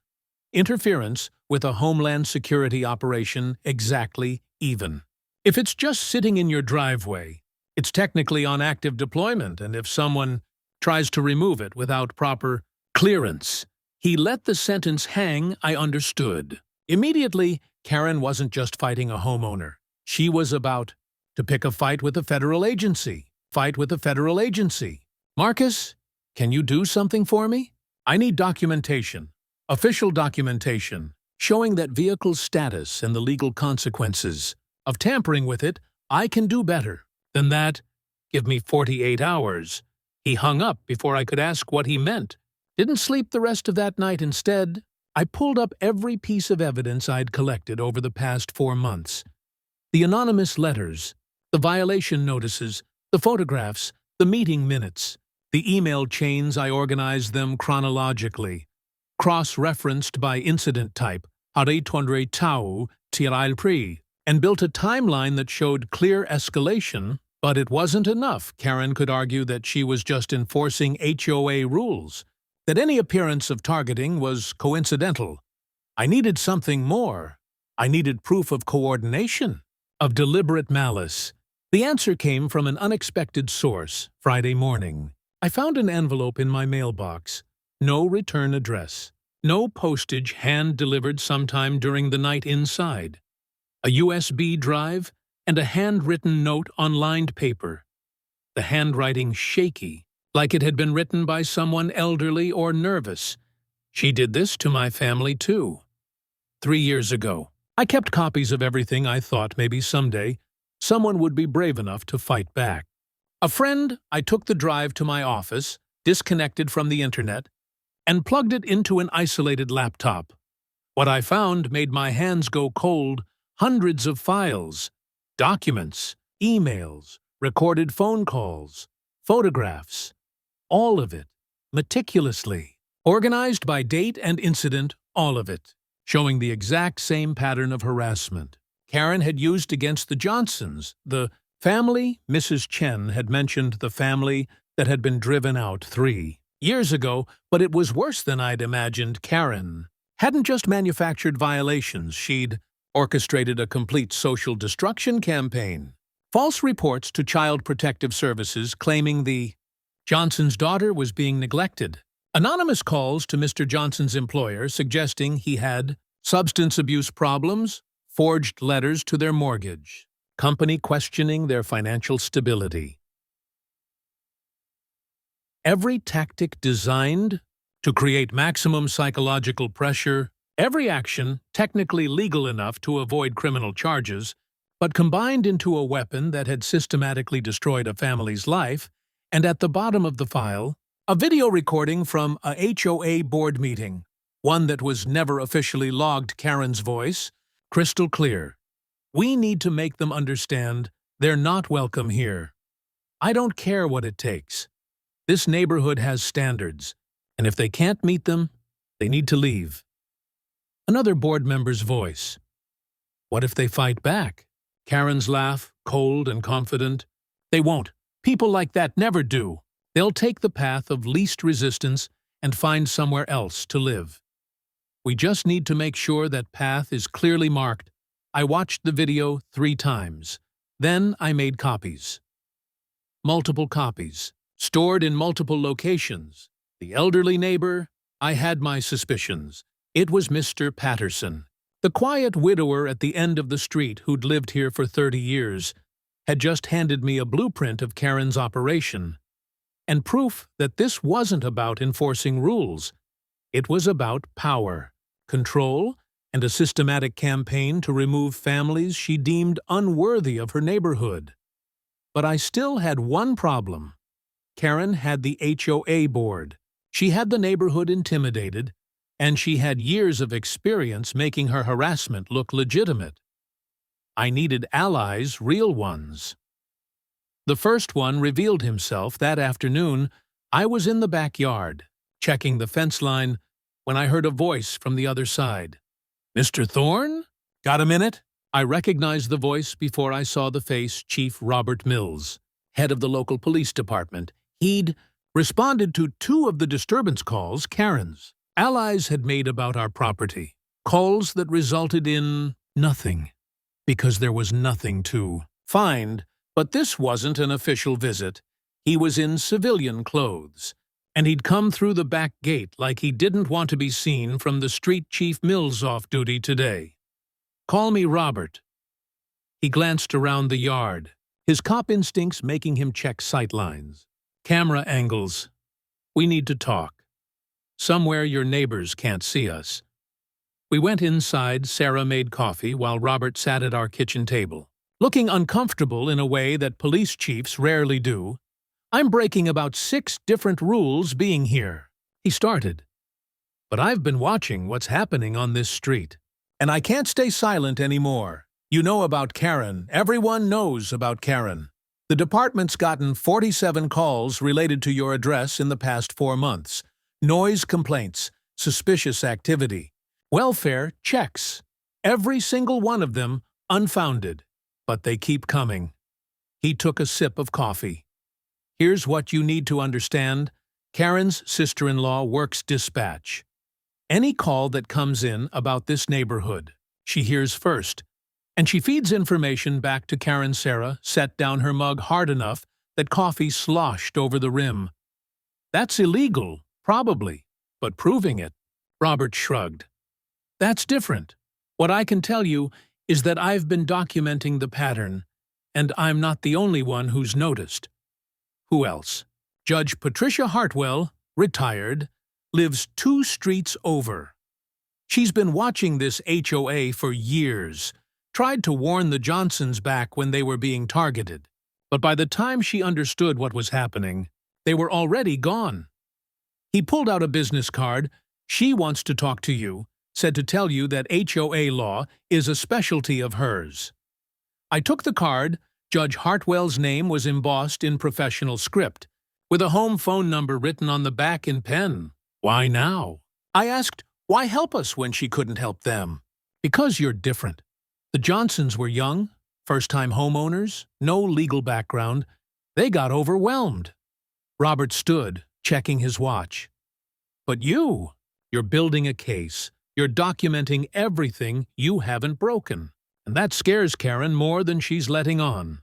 interference with a Homeland Security operation exactly even. If it's just sitting in your driveway, it's technically on active deployment, and if someone tries to remove it without proper clearance, he let the sentence hang, I understood. Immediately, Karen wasn't just fighting a homeowner. She was about to pick a fight with a federal agency. Marcus, can you do something for me? I need documentation. Official documentation, showing that vehicle's status and the legal consequences of tampering with it. I can do better than that. Give me 48 hours. He hung up before I could ask what he meant. Didn't sleep the rest of that night. Instead, I pulled up every piece of evidence I'd collected over the past 4 months. The anonymous letters, the violation notices, the photographs, the meeting minutes, the email chains. I organized them chronologically, cross-referenced by incident type, and built a timeline that showed clear escalation. But it wasn't enough. Karen could argue that she was just enforcing HOA rules, that any appearance of targeting was coincidental. I needed something more. I needed proof of coordination, of deliberate malice. The answer came from an unexpected source. Friday morning, I found an envelope in my mailbox. No return address. No postage, hand-delivered sometime during the night inside. A USB drive and a handwritten note on lined paper. The handwriting shaky, like it had been written by someone elderly or nervous. She did this to my family too. 3 years ago. I kept copies of everything. I thought maybe someday someone would be brave enough to fight back. A friend, I took the drive to my office, disconnected from the internet, and plugged it into an isolated laptop. What I found made my hands go cold. Hundreds of files, documents, emails, recorded phone calls, photographs, all of it, meticulously, organized by date and incident, all of it, showing the exact same pattern of harassment Karen had used against the Johnsons. The family, Mrs. Chen had mentioned the family that had been driven out 3 years ago, but it was worse than I'd imagined. Karen hadn't just manufactured violations, she'd orchestrated a complete social destruction campaign. False reports to Child Protective Services claiming the Johnson's daughter was being neglected. Anonymous calls to Mr. Johnson's employer suggesting he had substance abuse problems, forged letters to their mortgage, company questioning their financial stability. Every tactic designed to create maximum psychological pressure, every action technically legal enough to avoid criminal charges, but combined into a weapon that had systematically destroyed a family's life, and at the bottom of the file, a video recording from a HOA board meeting, one that was never officially logged. Karen's voice, crystal clear. We need to make them understand they're not welcome here. I don't care what it takes. This neighborhood has standards, and if they can't meet them, they need to leave. Another board member's voice. What if they fight back? Karen's laugh, cold and confident. They won't. People like that never do. They'll take the path of least resistance and find somewhere else to live. We just need to make sure that path is clearly marked. I watched the video 3 times. Then I made copies. Multiple copies, stored in multiple locations. The elderly neighbor, I had my suspicions. It was Mr. Patterson, the quiet widower at the end of the street who'd lived here for 30 years, had just handed me a blueprint of Karen's operation, and proof that this wasn't about enforcing rules. It was about power, control, and a systematic campaign to remove families she deemed unworthy of her neighborhood. But I still had one problem. Karen had the HOA board. She had the neighborhood intimidated, and she had years of experience making her harassment look legitimate. I needed allies, real ones. The first one revealed himself that afternoon. I was in the backyard, checking the fence line, when I heard a voice from the other side. "Mr. Thorne? Got a minute?" I recognized the voice before I saw the face. Chief Robert Mills, head of the local police department. He'd responded to 2 of the disturbance calls Karen's allies had made about our property. Calls that resulted in nothing, because there was nothing to find. But this wasn't an official visit. He was in civilian clothes, and he'd come through the back gate like he didn't want to be seen from the street. Chief Mills off duty today. "Call me Robert." He glanced around the yard, his cop instincts making him check sightlines, camera angles. "We need to talk. Somewhere your neighbors can't see us." We went inside. Sarah made coffee while Robert sat at our kitchen table, looking uncomfortable in a way that police chiefs rarely do. "I'm breaking about 6 different rules being here," he started. "But I've been watching what's happening on this street, and I can't stay silent anymore. You know about Karen. Everyone knows about Karen. The department's gotten 47 calls related to your address in the past 4 months. Noise complaints, suspicious activity, welfare checks. Every single one of them unfounded. But they keep coming." He took a sip of coffee. "Here's what you need to understand. Karen's sister-in-law works dispatch. Any call that comes in about this neighborhood, she hears first, and she feeds information back to Karen." Sarah set down her mug hard enough that coffee sloshed over the rim. "That's illegal, probably, but proving it." Robert shrugged. "That's different. What I can tell you is that I've been documenting the pattern, and I'm not the only one who's noticed." "Who else?" "Judge Patricia Hartwell, retired, lives 2 streets over. She's been watching this HOA for years, tried to warn the Johnsons back when they were being targeted. But by the time she understood what was happening, they were already gone." He pulled out a business card. "She wants to talk to you, said to tell you that HOA law is a specialty of hers." I took the card. Judge Hartwell's name was embossed in professional script, with a home phone number written on the back in pen. "Why now?" I asked. "Why help us when she couldn't help them?" "Because you're different. The Johnsons were young, first-time homeowners, no legal background. They got overwhelmed." Robert stood, checking his watch. "But you're building a case. You're documenting everything you haven't broken. And that scares Karen more than she's letting on."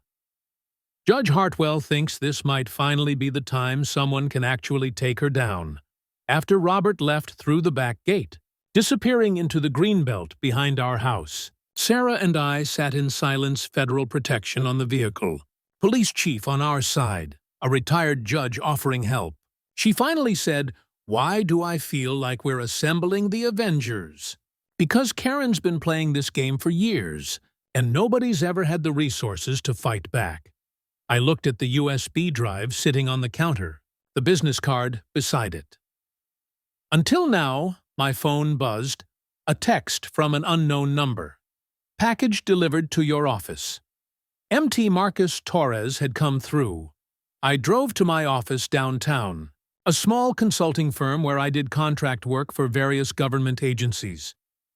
Judge Hartwell thinks this might finally be the time someone can actually take her down. After Robert left through the back gate, disappearing into the greenbelt behind our house, Sarah and I sat in silence. Federal protection on the vehicle, police chief on our side, a retired judge offering help. She finally said, "Why do I feel like we're assembling the Avengers?" "Because Karen's been playing this game for years, and nobody's ever had the resources to fight back." I looked at the USB drive sitting on the counter, the business card beside it. Until now, my phone buzzed. A text from an unknown number. "Package delivered to your office." MT Marcus Torres had come through. I drove to my office downtown, a small consulting firm where I did contract work for various government agencies.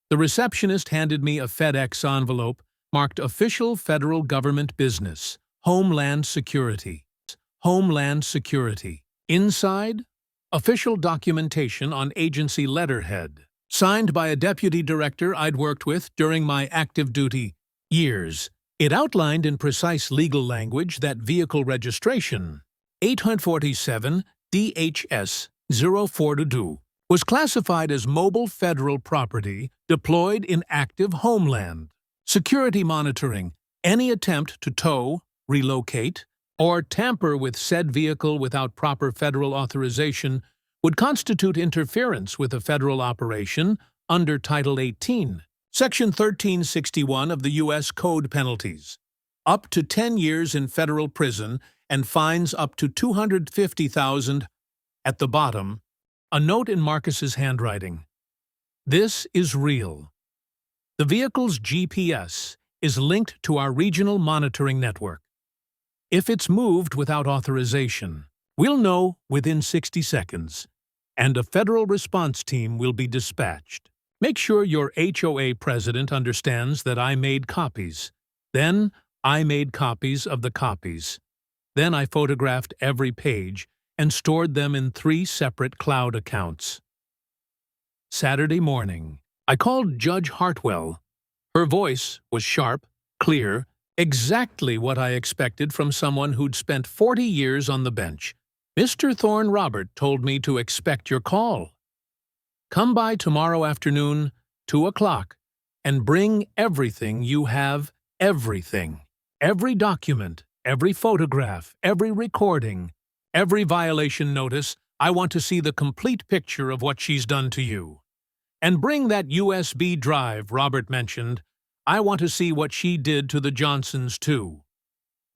The receptionist handed me a FedEx envelope marked Official Federal Government Business, Homeland Security. Homeland Security. Inside, official documentation on agency letterhead, signed by a deputy director I'd worked with during my active duty years. It outlined in precise legal language that vehicle registration, 847 DHS 042, was classified as mobile federal property deployed in active Homeland security monitoring. Any attempt to tow, relocate, or tamper with said vehicle without proper federal authorization would constitute interference with a federal operation under Title 18, Section 1361 of the U.S. Code penalties, up to 10 years in federal prison and fines up to $250,000. At the bottom, a note in Marcus's handwriting. This is real. The vehicle's GPS is linked to our regional monitoring network. If it's moved without authorization, we'll know within 60 seconds, and a federal response team will be dispatched. Make sure your HOA president understands that I made copies. Then, I made copies of the copies. Then I photographed every page and stored them in 3 separate cloud accounts. Saturday morning, I called Judge Hartwell. Her voice was sharp, clear, exactly what I expected from someone who'd spent 40 years on the bench. Mr. Thorne Robert told me to expect your call. Come by tomorrow afternoon, 2 o'clock, and bring everything you have, everything. Every document, every photograph, every recording, every violation notice. I want to see the complete picture of what she's done to you. And bring that USB drive Robert mentioned. I want to see what she did to the Johnsons, too.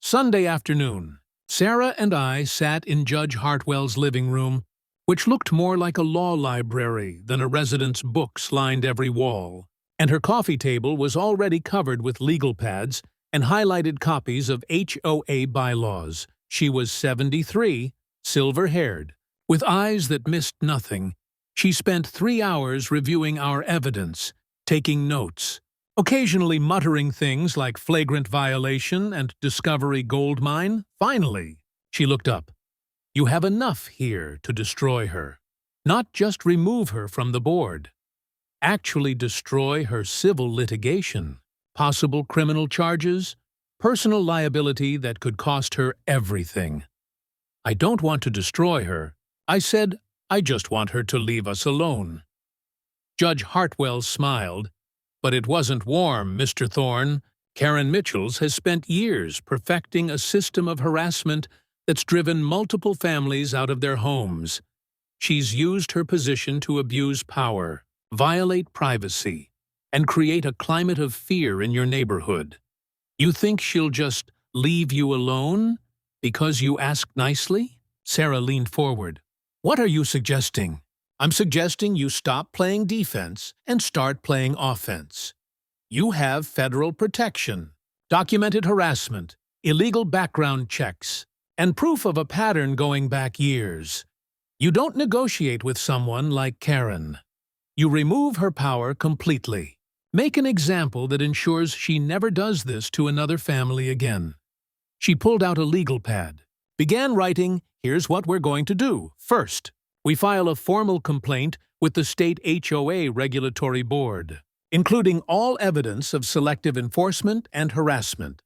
Sunday afternoon, Sarah and I sat in Judge Hartwell's living room, which looked more like a law library than a resident's books lined every wall, and her coffee table was already covered with legal pads and highlighted copies of HOA bylaws. She was 73, silver-haired, with eyes that missed nothing. She spent 3 hours reviewing our evidence, taking notes, occasionally muttering things like flagrant violation and discovery goldmine. Finally, she looked up. You have enough here to destroy her. Not just remove her from the board. Actually destroy her civil litigation, possible criminal charges, personal liability that could cost her everything. I don't want to destroy her. I said, I just want her to leave us alone. Judge Hartwell smiled, but it wasn't warm, Mr. Thorne. Karen Mitchells has spent years perfecting a system of harassment that's driven multiple families out of their homes. She's used her position to abuse power, violate privacy, and create a climate of fear in your neighborhood. You think she'll just leave you alone because you asked nicely? Sarah leaned forward. What are you suggesting? I'm suggesting you stop playing defense and start playing offense. You have federal protection, documented harassment, illegal background checks, and proof of a pattern going back years. You don't negotiate with someone like Karen. You remove her power completely. Make an example that ensures she never does this to another family again. She pulled out a legal pad, began writing, here's what we're going to do. First, we file a formal complaint with the state HOA regulatory board, including all evidence of selective enforcement and harassment.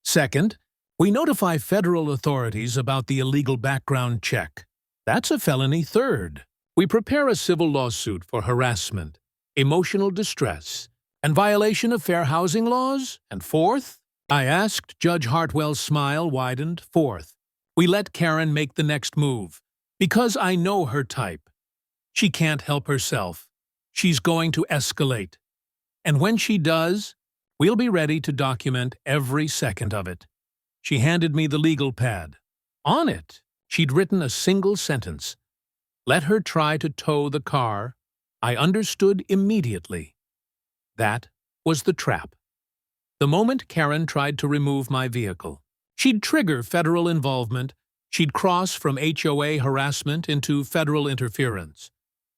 Second, we notify federal authorities about the illegal background check. That's a felony. Third, we prepare a civil lawsuit for harassment, emotional distress, and violation of fair housing laws. And fourth, I asked. Judge Hartwell's smile widened. Fourth, we let Karen make the next move, because I know her type. She can't help herself. She's going to escalate. And when she does, we'll be ready to document every second of it. She handed me the legal pad. On it, she'd written a single sentence. Let her try to tow the car. I understood immediately. That was the trap. The moment Karen tried to remove my vehicle, she'd trigger federal involvement. She'd cross from HOA harassment into federal interference.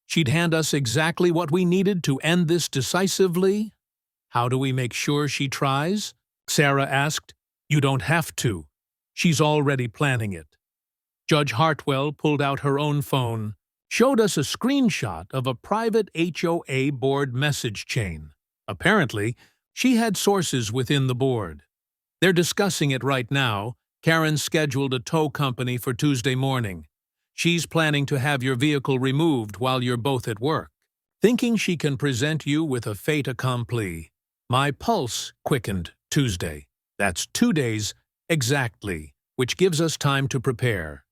She'd hand us exactly what we needed to end this decisively. How do we make sure she tries? Sarah asked. You don't have to. She's already planning it. Judge Hartwell pulled out her own phone, showed us a screenshot of a private HOA board message chain. Apparently, she had sources within the board. They're discussing it right now. Karen scheduled a tow company for Tuesday morning. She's planning to have your vehicle removed while you're both at work, thinking she can present you with a fait accompli. My pulse quickened. Tuesday. That's 2 days exactly, which gives us time to prepare.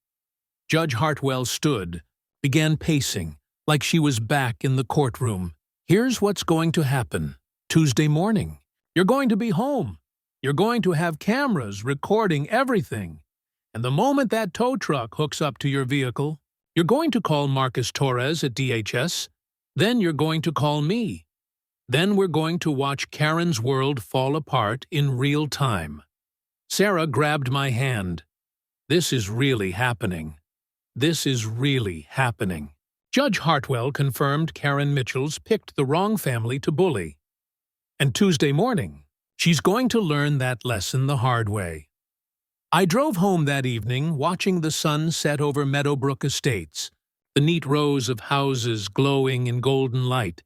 Judge Hartwell stood, began pacing, like she was back in the courtroom. Here's what's going to happen. Tuesday morning, you're going to be home. You're going to have cameras recording everything. And the moment that tow truck hooks up to your vehicle, you're going to call Marcus Torres at DHS. Then you're going to call me. Then we're going to watch Karen's world fall apart in real time. Sarah grabbed my hand. This is really happening. This is really happening. Judge Hartwell confirmed Karen Mitchell's picked the wrong family to bully. And Tuesday morning, she's going to learn that lesson the hard way. I drove home that evening, watching the sun set over Meadowbrook Estates, the neat rows of houses glowing in golden light.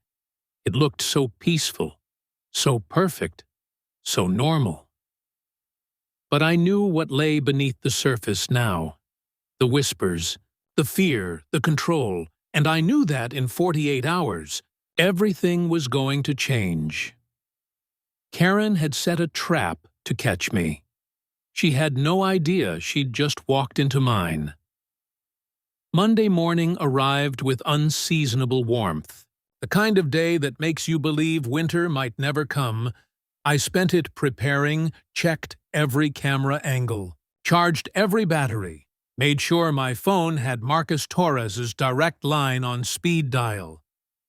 It looked so peaceful, so perfect, so normal. But I knew what lay beneath the surface now. The whispers, the fear, the control, and I knew that in 48 hours, everything was going to change. Karen had set a trap to catch me. She had no idea she'd just walked into mine. Monday morning arrived with unseasonable warmth, the kind of day that makes you believe winter might never come. I spent it preparing, checked every camera angle, charged every battery, made sure my phone had Marcus Torres's direct line on speed dial.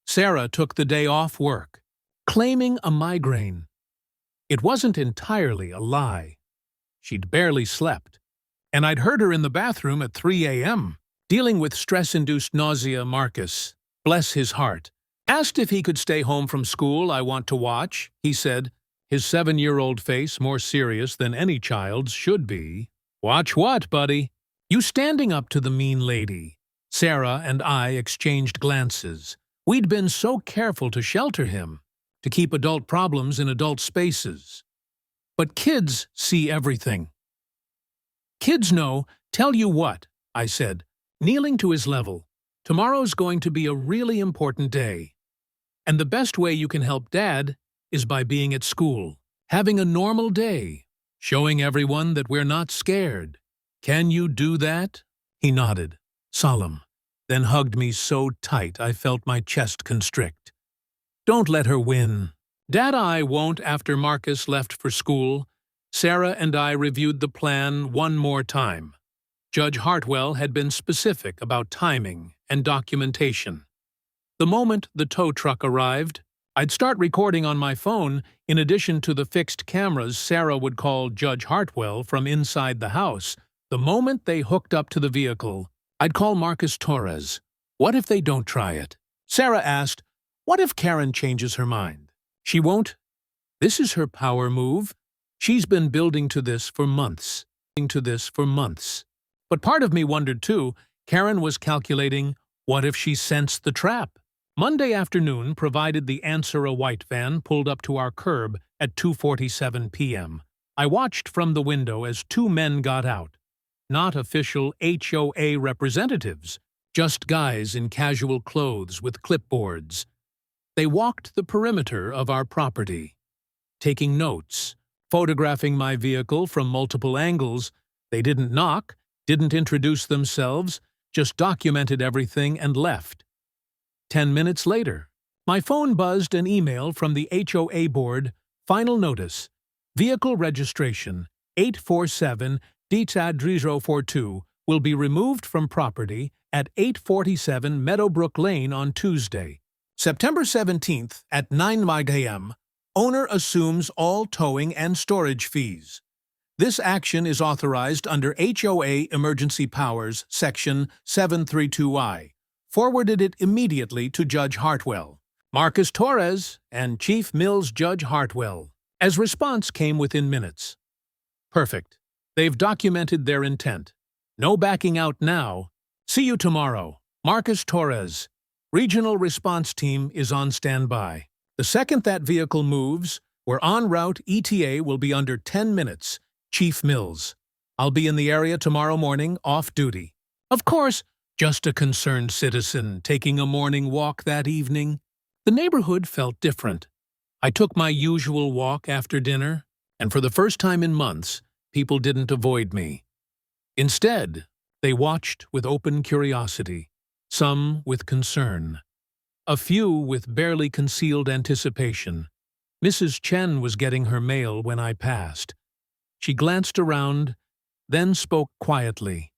Sarah took the day off work, claiming a migraine. It wasn't entirely a lie. She'd barely slept, and I'd heard her in the bathroom at 3 a.m., dealing with stress-induced nausea. Marcus, bless his heart, asked if he could stay home from school. I want to watch, he said, his 7-year-old face more serious than any child's should be. Watch what, buddy? You standing up to the mean lady. Sarah and I exchanged glances. We'd been so careful to shelter him, to keep adult problems in adult spaces. But kids see everything. Kids know. Tell you what, I said, kneeling to his level. Tomorrow's going to be a really important day. And the best way you can help Dad is by being at school, having a normal day, showing everyone that we're not scared. Can you do that? He nodded, solemn, then hugged me so tight I felt my chest constrict. Don't let her win. Dad, I won't. After Marcus left for school, Sarah and I reviewed the plan one more time. Judge Hartwell had been specific about timing and documentation. The moment the tow truck arrived, I'd start recording on my phone. In addition to the fixed cameras, Sarah would call Judge Hartwell from inside the house. The moment they hooked up to the vehicle, I'd call Marcus Torres. What if they don't try it? Sarah asked, what if Karen changes her mind? She won't. This is her power move. She's been building to this for months. But part of me wondered too, Karen was calculating, what if she sensed the trap? Monday afternoon provided the answer. A white van pulled up to our curb at 2:47 p.m. I watched from the window as 2 men got out. Not official HOA representatives, just guys in casual clothes with clipboards. They walked the perimeter of our property, taking notes, photographing my vehicle from multiple angles. They didn't knock, didn't introduce themselves, just documented everything and left. 10 minutes later, my phone buzzed an email from the HOA board. Final notice. Vehicle registration 847 DZ042 will be removed from property at 847 Meadowbrook Lane on Tuesday, September 17th at 9 a.m. Owner assumes all towing and storage fees. This action is authorized under HOA Emergency Powers, Section 732I. Forwarded it immediately to Judge Hartwell. Marcus Torres and Chief Mills Judge Hartwell. As response came within minutes. Perfect. They've documented their intent. No backing out now. See you tomorrow. Marcus Torres. Regional Response Team is on standby. The second that vehicle moves, we're en route. ETA will be under 10 minutes. Chief Mills. I'll be in the area tomorrow morning, off duty. Of course, just a concerned citizen taking a morning walk that evening. The neighborhood felt different. I took my usual walk after dinner, and for the first time in months, people didn't avoid me. Instead, they watched with open curiosity, some with concern, a few with barely concealed anticipation. Mrs. Chen was getting her mail when I passed. She glanced around, then spoke quietly.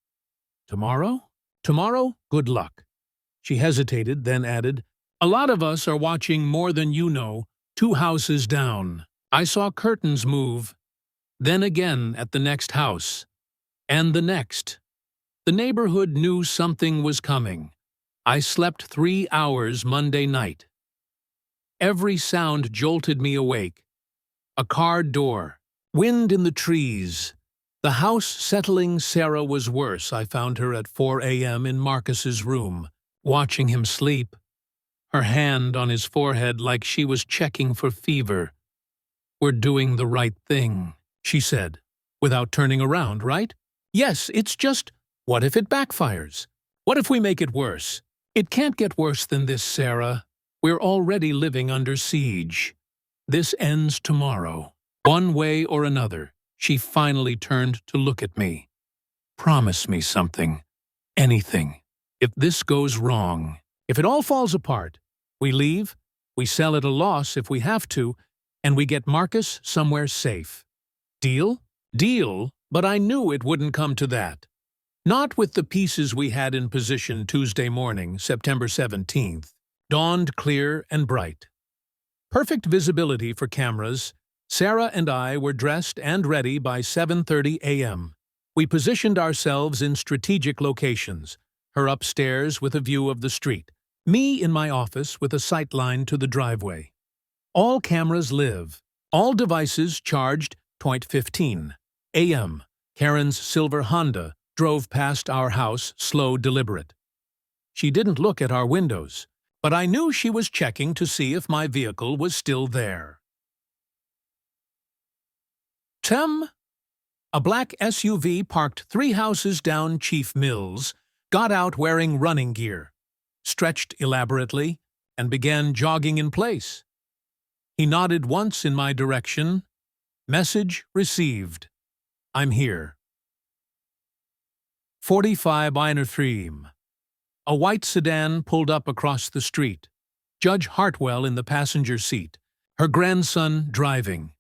Tomorrow? Tomorrow, good luck. She hesitated, then added, A lot of us are watching more than you know, 2 houses down. I saw curtains move, then again at the next house, and the next. The neighborhood knew something was coming. I slept 3 hours Monday night. Every sound jolted me awake. A car door, wind in the trees. The house settling. Sarah was worse. I found her at 4 a.m. in Marcus's room, watching him sleep, her hand on his forehead like she was checking for fever. "We're doing the right thing," she said, without turning around, right? "Yes, it's just, what if it backfires? What if we make it worse? It can't get worse than this, Sarah. We're already living under siege. This ends tomorrow. One way or another." She finally turned to look at me. "Promise me something. Anything. If this goes wrong, if it all falls apart, we leave, we sell at a loss if we have to, and we get Marcus somewhere safe. Deal?" Deal, but I knew it wouldn't come to that. Not with the pieces we had in position. Tuesday morning, September 17th, dawned clear and bright. Perfect visibility for cameras. Sarah and I were dressed and ready by 7:30 a.m. We positioned ourselves in strategic locations, her upstairs with a view of the street, me in my office with a sight line to the driveway. All cameras live, all devices charged. 15 a.m. Karen's silver Honda drove past our house, slow, deliberate. She didn't look at our windows, but I knew she was checking to see if my vehicle was still there. A black SUV parked 3 houses down Chief Mills, got out wearing running gear, stretched elaborately, and began jogging in place. He nodded once in my direction. Message received. I'm here. 45 Einerthream. A white sedan pulled up across the street. Judge Hartwell in the passenger seat, her grandson driving.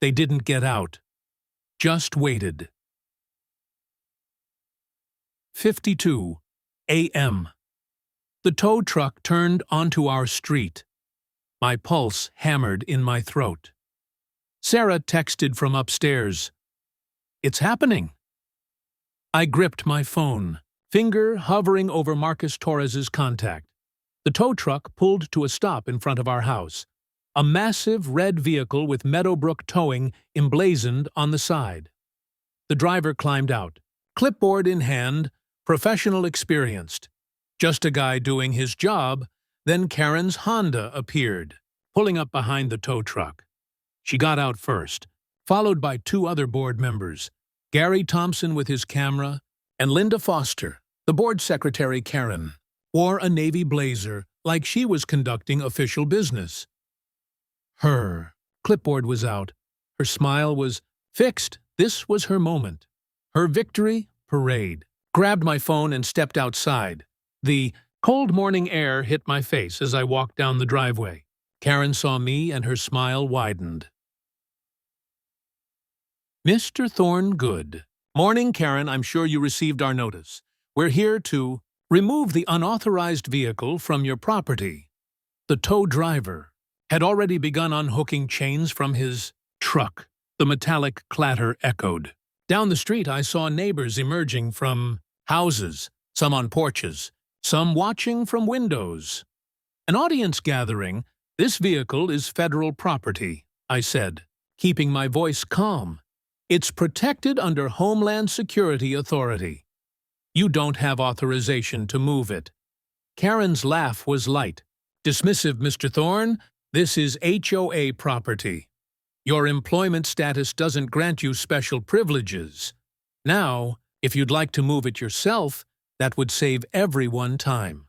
They didn't get out. Just waited. 52 a.m. The tow truck turned onto our street. My pulse hammered in my throat. Sarah texted from upstairs. "It's happening." I gripped my phone, finger hovering over Marcus Torres's contact. The tow truck pulled to a stop in front of our house. A massive red vehicle with Meadowbrook Towing emblazoned on the side. The driver climbed out, clipboard in hand, professional, experienced. Just a guy doing his job. Then Karen's Honda appeared, pulling up behind the tow truck. She got out first, followed by 2 other board members, Gary Thompson with his camera, and Linda Foster. The board secretary, Karen, wore a navy blazer like she was conducting official business. Her clipboard was out. Her smile was fixed. This was her moment. Her victory parade. Grabbed my phone and stepped outside. The cold morning air hit my face as I walked down the driveway. Karen saw me and her smile widened. "Mr. Thorne, good morning, Karen. I'm sure you received our notice. We're here to remove the unauthorized vehicle from your property." The tow driver had already begun unhooking chains from his truck. The metallic clatter echoed. Down the street, I saw neighbors emerging from houses, some on porches, some watching from windows. An audience gathering. "This vehicle is federal property," I said, keeping my voice calm. "It's protected under Homeland Security Authority. You don't have authorization to move it." Karen's laugh was light. "Dismissive, Mr. Thorne. This is HOA property. Your employment status doesn't grant you special privileges. Now, if you'd like to move it yourself, that would save everyone time.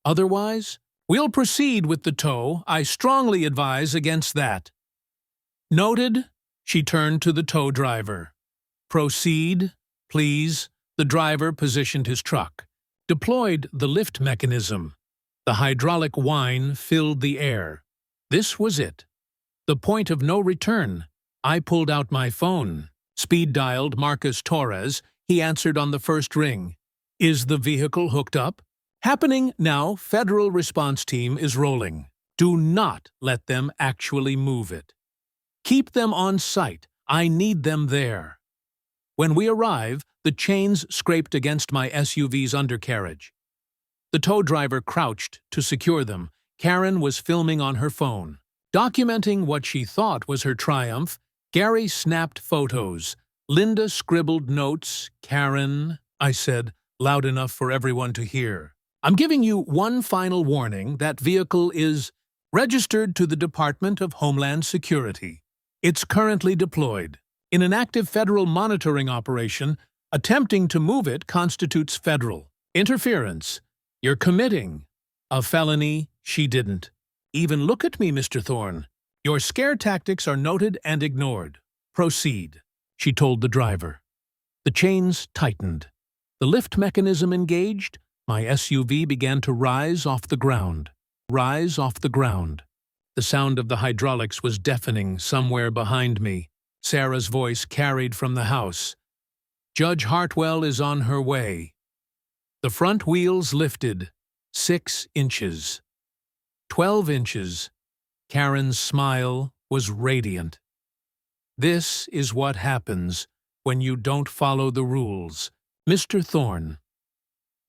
Otherwise, we'll proceed with the tow. I strongly advise against that." "Noted." She turned to the tow driver. "Proceed, please." The driver positioned his truck, deployed the lift mechanism. The hydraulic whine filled the air. This was it. The point of no return. I pulled out my phone, speed-dialed Marcus Torres. He answered on the first ring. "Is the vehicle hooked up? Happening now, federal response team is rolling. Do not let them actually move it. Keep them on site. I need them there. When we arrive, the chains scraped against my SUV's undercarriage. The tow driver crouched to secure them. Karen was filming on her phone. Documenting what she thought was her triumph, Gary snapped photos. Linda scribbled notes. Karen, I said, loud enough for everyone to hear. I'm giving you one final warning. That vehicle is registered to the Department of Homeland Security. It's currently deployed. In an active federal monitoring operation, attempting to move it constitutes federal interference. You're committing a felony. She didn't even look at me, Mr. Thorne. Your scare tactics are noted and ignored. Proceed, she told the driver. The chains tightened. The lift mechanism engaged. My SUV began to rise off the ground. Rise off the ground. The sound of the hydraulics was deafening somewhere behind me. Sarah's voice carried from the house. Judge Hartwell is on her way. The front wheels lifted. 6 inches. 12 inches. Karen's smile was radiant. This is what happens when you don't follow the rules, Mr. Thorne.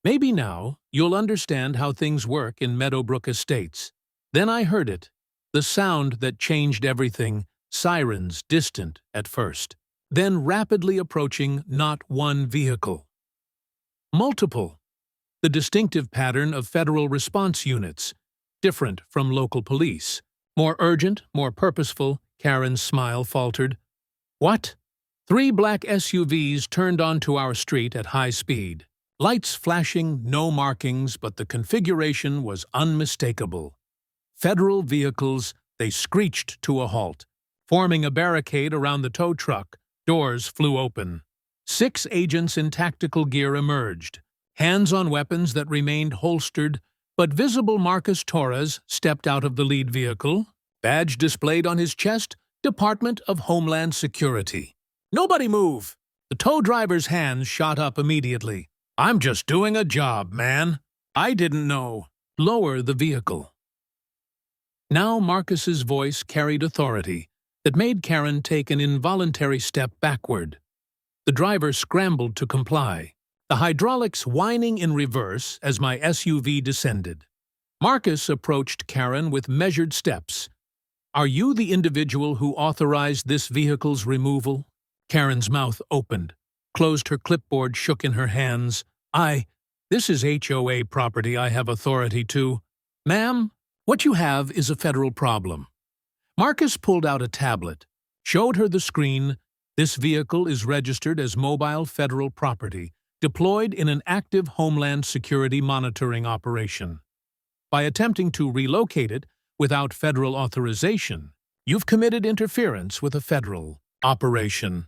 Maybe now you'll understand how things work in Meadowbrook Estates. Then I heard it, the sound that changed everything, sirens distant at first, then rapidly approaching not one vehicle. Multiple. The distinctive pattern of federal response units, different from local police. More urgent, more purposeful, Karen's smile faltered. What? 3 black SUVs turned onto our street at high speed. Lights flashing, no markings, but the configuration was unmistakable. Federal vehicles, they screeched to a halt. Forming a barricade around the tow truck, doors flew open. 6 agents in tactical gear emerged, hands on weapons that remained holstered, but visible Marcus Torres stepped out of the lead vehicle, badge displayed on his chest, Department of Homeland Security. Nobody move! The tow driver's hands shot up immediately. I'm just doing a job, man. I didn't know. Lower the vehicle. Now Marcus's voice carried authority that made Karen take an involuntary step backward. The driver scrambled to comply, the hydraulics whining in reverse as my SUV descended. Marcus approached Karen with measured steps. Are you the individual who authorized this vehicle's removal? Karen's mouth opened, closed, her clipboard shook in her hands. This is HOA property I have authority to. Ma'am, what you have is a federal problem. Marcus pulled out a tablet, showed her the screen. This vehicle is registered as mobile federal property, deployed in an active Homeland Security monitoring operation. By attempting to relocate it without federal authorization, you've committed interference with a federal operation.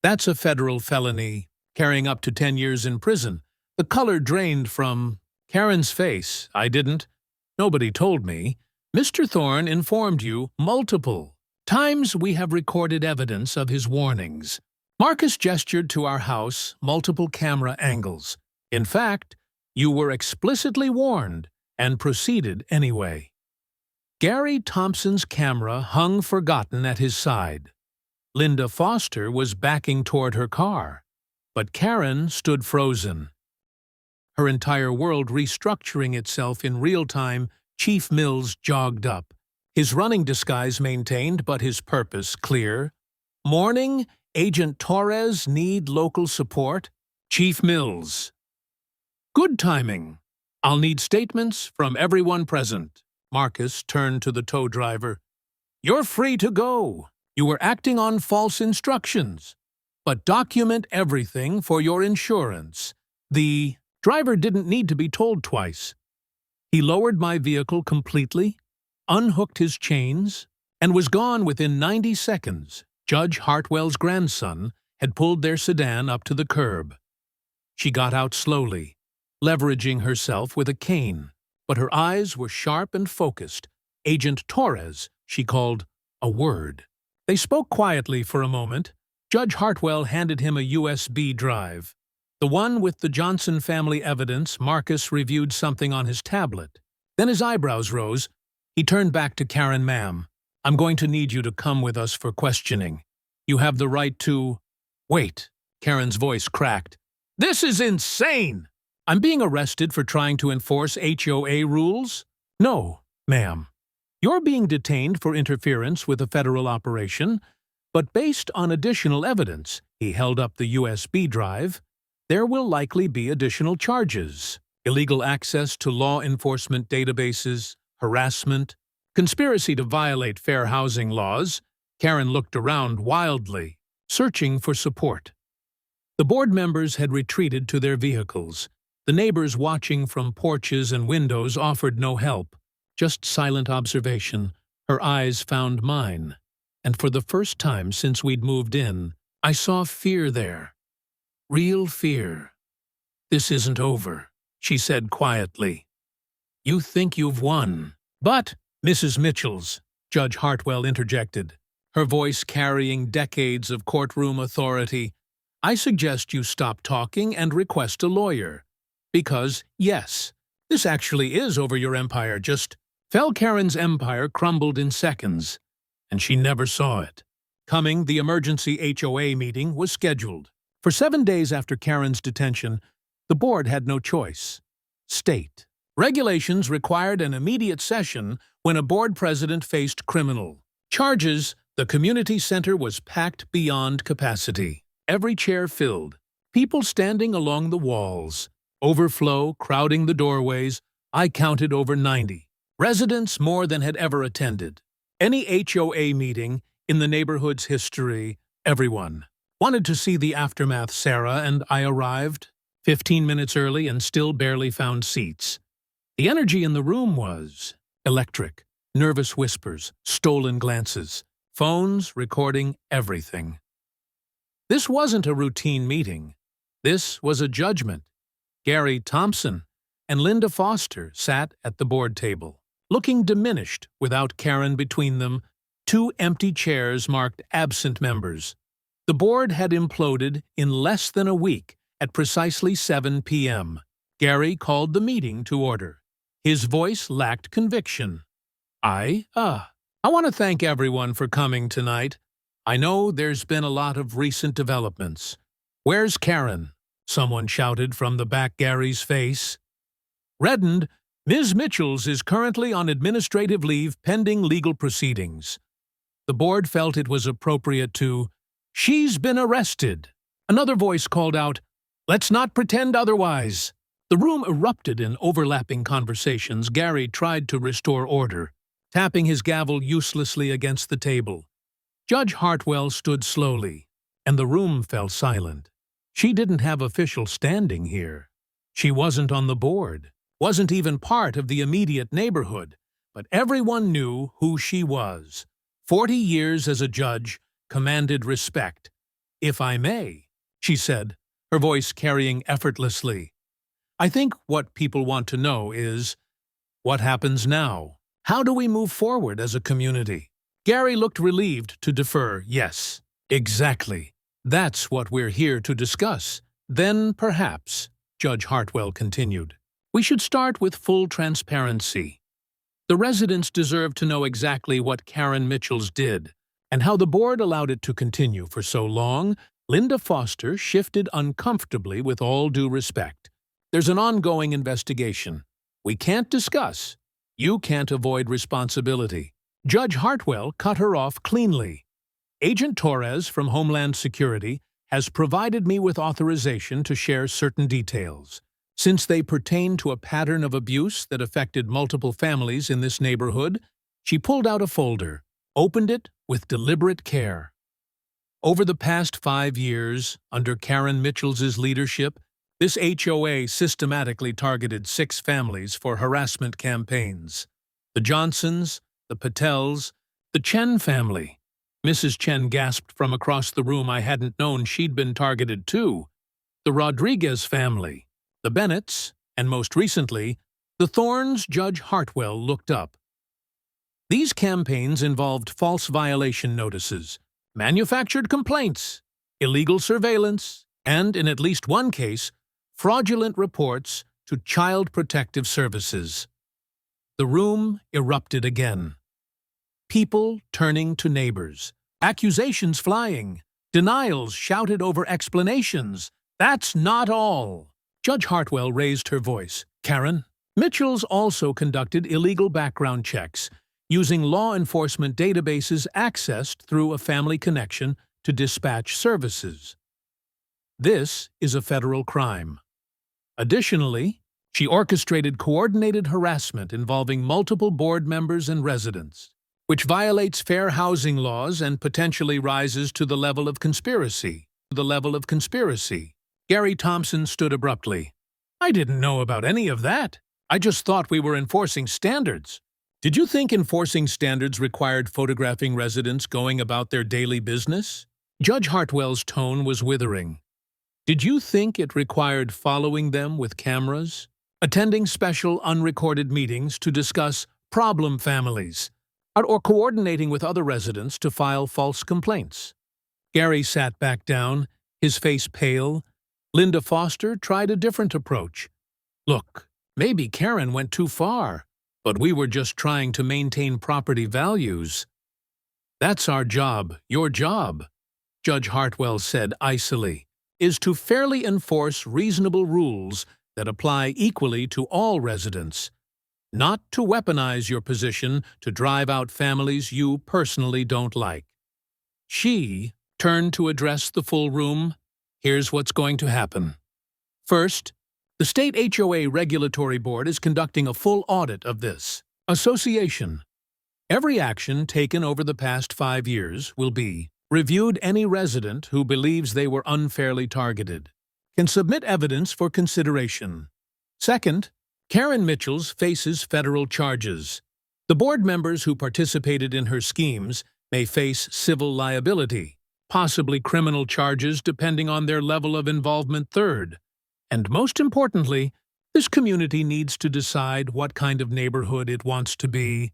That's a federal felony, carrying up to 10 years in prison. The color drained from Karen's face. I didn't. Nobody told me. Mr. Thorne informed you multiple times. We have recorded evidence of his warnings. Marcus gestured to our house, multiple camera angles. In fact, you were explicitly warned and proceeded anyway. Gary Thompson's camera hung forgotten at his side. Linda Foster was backing toward her car, but Karen stood frozen. Her entire world restructuring itself in real time. Chief Mills jogged up, his running disguise maintained but his purpose clear. Morning, Agent Torres need local support. Chief Mills. Good timing. I'll need statements from everyone present. Marcus turned to the tow driver. You're free to go. You were acting on false instructions. But document everything for your insurance. The driver didn't need to be told twice. He lowered my vehicle completely, unhooked his chains, and was gone within 90 seconds. Judge Hartwell's grandson had pulled their sedan up to the curb. She got out slowly, leveraging herself with a cane, but her eyes were sharp and focused. Agent Torres, she called a word. They spoke quietly for a moment. Judge Hartwell handed him a USB drive. The one with the Johnson family evidence. Marcus reviewed something on his tablet. Then his eyebrows rose. He turned back to Karen. "Ma'am, I'm going to need you to come with us for questioning. You have the right to—" "Wait," Karen's voice cracked. "This is insane! I'm being arrested for trying to enforce HOA rules?" "No, ma'am. You're being detained for interference with a federal operation, but based on additional evidence," he held up the USB drive, "there will likely be additional charges. Illegal access to law enforcement databases, harassment, conspiracy to violate fair housing laws." Karen looked around wildly, searching for support. The board members had retreated to their vehicles. The neighbors watching from porches and windows offered no help, just silent observation. Her eyes found mine, and for the first time since we'd moved in, I saw fear there. Real fear. "This isn't over," she said quietly. "You think you've won." "But, Mrs. Mitchells," Judge Hartwell interjected, her voice carrying decades of courtroom authority, "I suggest you stop talking and request a lawyer. Because, yes, this actually is over your empire. Just fell." Karen's empire crumbled in seconds, and she never saw it. The emergency HOA meeting was scheduled. For 7 days after Karen's detention, the board had no choice. State regulations required an immediate session when a board president faced criminal charges. The community center was packed beyond capacity. Every chair filled, people standing along the walls, overflow crowding the doorways. I counted over 90. Residents, more than had ever attended any HOA meeting in the neighborhood's history. Everyone wanted to see the aftermath. Sarah and I arrived 15 minutes early and still barely found seats. The energy in the room was electric. Nervous whispers, stolen glances, phones recording everything. This wasn't a routine meeting. This was a judgment. Gary Thompson and Linda Foster sat at the board table, looking diminished without Karen between them. 2 empty chairs marked absent members. The board had imploded in less than a week at precisely 7 p.m. Gary called the meeting to order. His voice lacked conviction. I want to thank everyone for coming tonight. I know there's been a lot of recent developments." "Where's Karen?" someone shouted from the back. Gary's face reddened. "Ms. Mitchells is currently on administrative leave pending legal proceedings." The board felt it was appropriate to, "She's been arrested." Another voice called out, "Let's not pretend otherwise." The room erupted in overlapping conversations. Gary tried to restore order, tapping his gavel uselessly against the table. Judge Hartwell stood slowly, and the room fell silent. She didn't have official standing here. She wasn't on the board, wasn't even part of the immediate neighborhood, but everyone knew who she was. 40 years as a judge commanded respect. "If I may," she said, her voice carrying effortlessly, "I think what people want to know is, what happens now? How do we move forward as a community?" Gary looked relieved to defer. "Yes, exactly. That's what we're here to discuss." "Then, perhaps," Judge Hartwell continued, "we should start with full transparency. The residents deserve to know exactly what Karen Mitchells did, and how the board allowed it to continue for so long." Linda Foster shifted uncomfortably. "With all due respect, there's an ongoing investigation. We can't discuss. You can't avoid responsibility." Judge Hartwell cut her off cleanly. "Agent Torres from Homeland Security has provided me with authorization to share certain details. Since they pertain to a pattern of abuse that affected multiple families in this neighborhood." She pulled out a folder, opened it with deliberate care. "Over the past 5 years, under Karen Mitchell's leadership, this HOA systematically targeted 6 families for harassment campaigns. The Johnsons, the Patels, the Chen family." Mrs. Chen gasped from across the room. I hadn't known she'd been targeted too. "The Rodriguez family, the Bennetts, and most recently, the Thorns." Judge Hartwell looked up. "These campaigns involved false violation notices, manufactured complaints, illegal surveillance, and in at least one case, fraudulent reports to Child Protective Services. The room erupted again. People turning to neighbors, accusations flying, denials shouted over explanations. That's not all. Judge Hartwell raised her voice. Karen, Mitchell's also conducted illegal background checks using law enforcement databases accessed through a family connection to dispatch services. This is a federal crime. Additionally, she orchestrated coordinated harassment involving multiple board members and residents, which violates fair housing laws and potentially rises to the level of conspiracy. Gary Thompson stood abruptly. I didn't know about any of that. I just thought we were enforcing standards. Did you think enforcing standards required photographing residents going about their daily business? Judge Hartwell's tone was withering. Did you think it required following them with cameras, attending special unrecorded meetings to discuss problem families, or coordinating with other residents to file false complaints? Gary sat back down, his face pale. Linda Foster tried a different approach. Look, maybe Karen went too far, but we were just trying to maintain property values. That's our job, your job, Judge Hartwell said icily, is to fairly enforce reasonable rules that apply equally to all residents, not to weaponize your position to drive out families you personally don't like. She turned to address the full room. Here's what's going to happen. First, the State HOA Regulatory Board is conducting a full audit of this association. Every action taken over the past 5 years will be reviewed. Any resident who believes they were unfairly targeted can submit evidence for consideration. Second, Karen Mitchell faces federal charges. The board members who participated in her schemes may face civil liability, possibly criminal charges depending on their level of involvement. Third, and most importantly, this community needs to decide what kind of neighborhood it wants to be.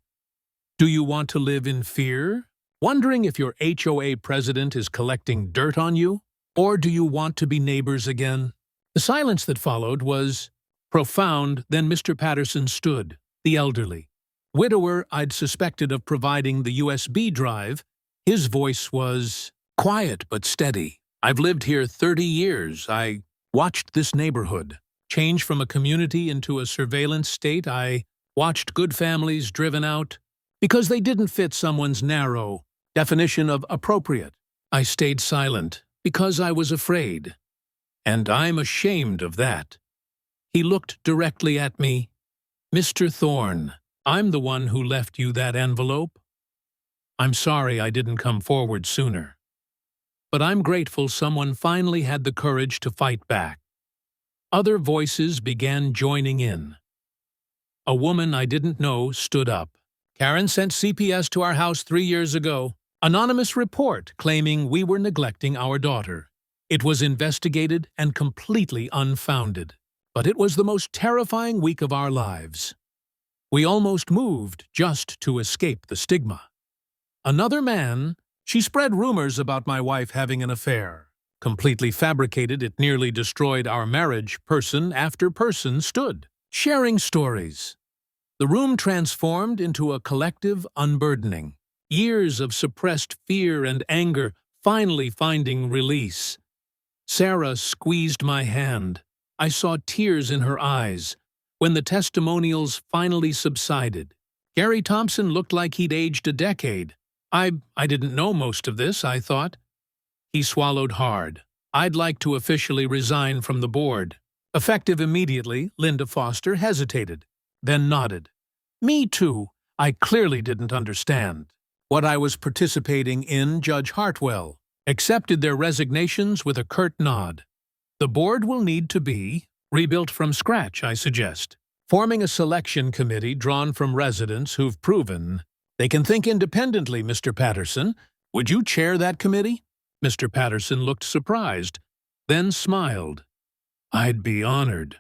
Do you want to live in fear, wondering if your HOA president is collecting dirt on you? Or do you want to be neighbors again? The silence that followed was profound. Then Mr. Patterson stood, the elderly widower I'd suspected of providing the USB drive. His voice was quiet but steady. I've lived here 30 years. I watched this neighborhood change from a community into a surveillance state. I watched good families driven out because they didn't fit someone's narrow definition of appropriate. I stayed silent because I was afraid, and I'm ashamed of that. He looked directly at me. Mr. Thorne, I'm the one who left you that envelope. I'm sorry I didn't come forward sooner. But I'm grateful someone finally had the courage to fight back. Other voices began joining in. A woman I didn't know stood up. Karen sent CPS to our house 3 years ago. Anonymous report claiming we were neglecting our daughter. It was investigated and completely unfounded. But it was the most terrifying week of our lives. We almost moved just to escape the stigma. Another man, she spread rumors about my wife having an affair. Completely fabricated, it nearly destroyed our marriage. Person after person stood, sharing stories. The room transformed into a collective unburdening. Years of suppressed fear and anger finally finding release. Sarah squeezed my hand. I saw tears in her eyes. When the testimonials finally subsided, Gary Thompson looked like he'd aged a decade. I didn't know most of this, I thought. He swallowed hard. I'd like to officially resign from the board. Effective immediately, Linda Foster hesitated, then nodded. Me too. I clearly didn't understand what I was participating in. Judge Hartwell accepted their resignations with a curt nod. The board will need to be rebuilt from scratch, I suggest, forming a selection committee drawn from residents who've proven they can think independently. Mr. Patterson, would you chair that committee? Mr. Patterson looked surprised, then smiled. I'd be honored.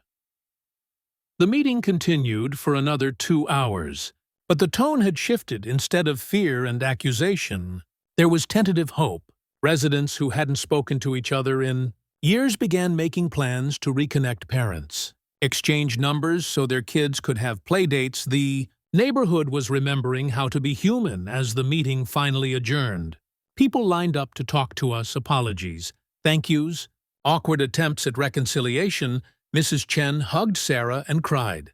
The meeting continued for another 2 hours, but the tone had shifted. Instead of fear and accusation, there was tentative hope. Residents who hadn't spoken to each other in Years began making plans to reconnect parents, exchange numbers so their kids could have playdates. The neighborhood was remembering how to be human as the meeting finally adjourned. People lined up to talk to us, apologies, thank yous, awkward attempts at reconciliation. Mrs. Chen hugged Sarah and cried.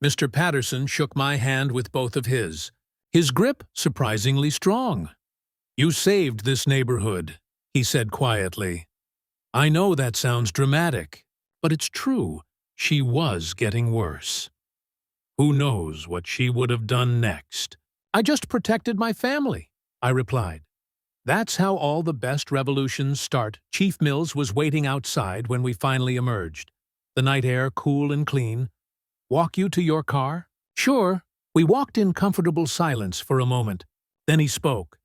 Mr. Patterson shook my hand with both of his grip surprisingly strong. You saved this neighborhood, he said quietly. I know that sounds dramatic, but it's true. She was getting worse. Who knows what she would have done next? I just protected my family, I replied. That's how all the best revolutions start. Chief Mills was waiting outside when we finally emerged. The night air cool and clean. Walk you to your car? Sure. We walked in comfortable silence for a moment. Then he spoke.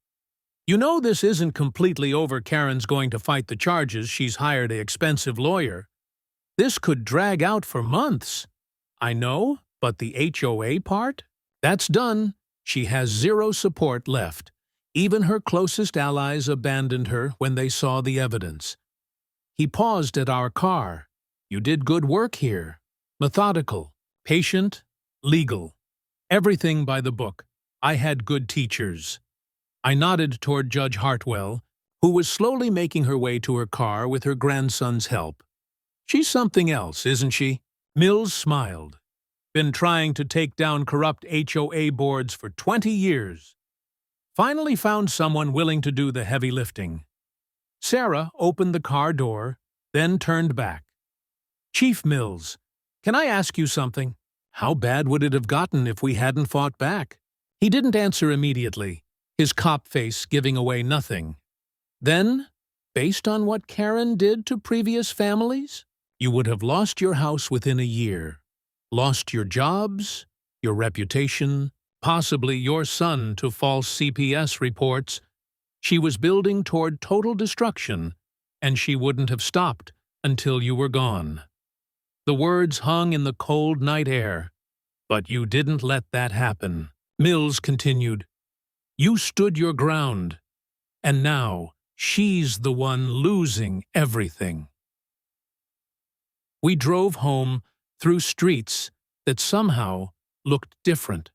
You know this isn't completely over. Karen's going to fight the charges. She's hired an expensive lawyer. This could drag out for months. I know, but the HOA part? That's done. She has zero support left. Even her closest allies abandoned her when they saw the evidence. He paused at our car. You did good work here. Methodical, patient, legal. Everything by the book. I had good teachers. I nodded toward Judge Hartwell, who was slowly making her way to her car with her grandson's help. She's something else, isn't she? Mills smiled. Been trying to take down corrupt HOA boards for 20 years. Finally found someone willing to do the heavy lifting. Sarah opened the car door, then turned back. Chief Mills, can I ask you something? How bad would it have gotten if we hadn't fought back? He didn't answer immediately, his cop face giving away nothing. Then, based on what Karen did to previous families, you would have lost your house within a year, lost your jobs, your reputation, possibly your son to false CPS reports. She was building toward total destruction, and she wouldn't have stopped until you were gone. The words hung in the cold night air. But you didn't let that happen. Mills continued. You stood your ground, and now she's the one losing everything. We drove home through streets that somehow looked different.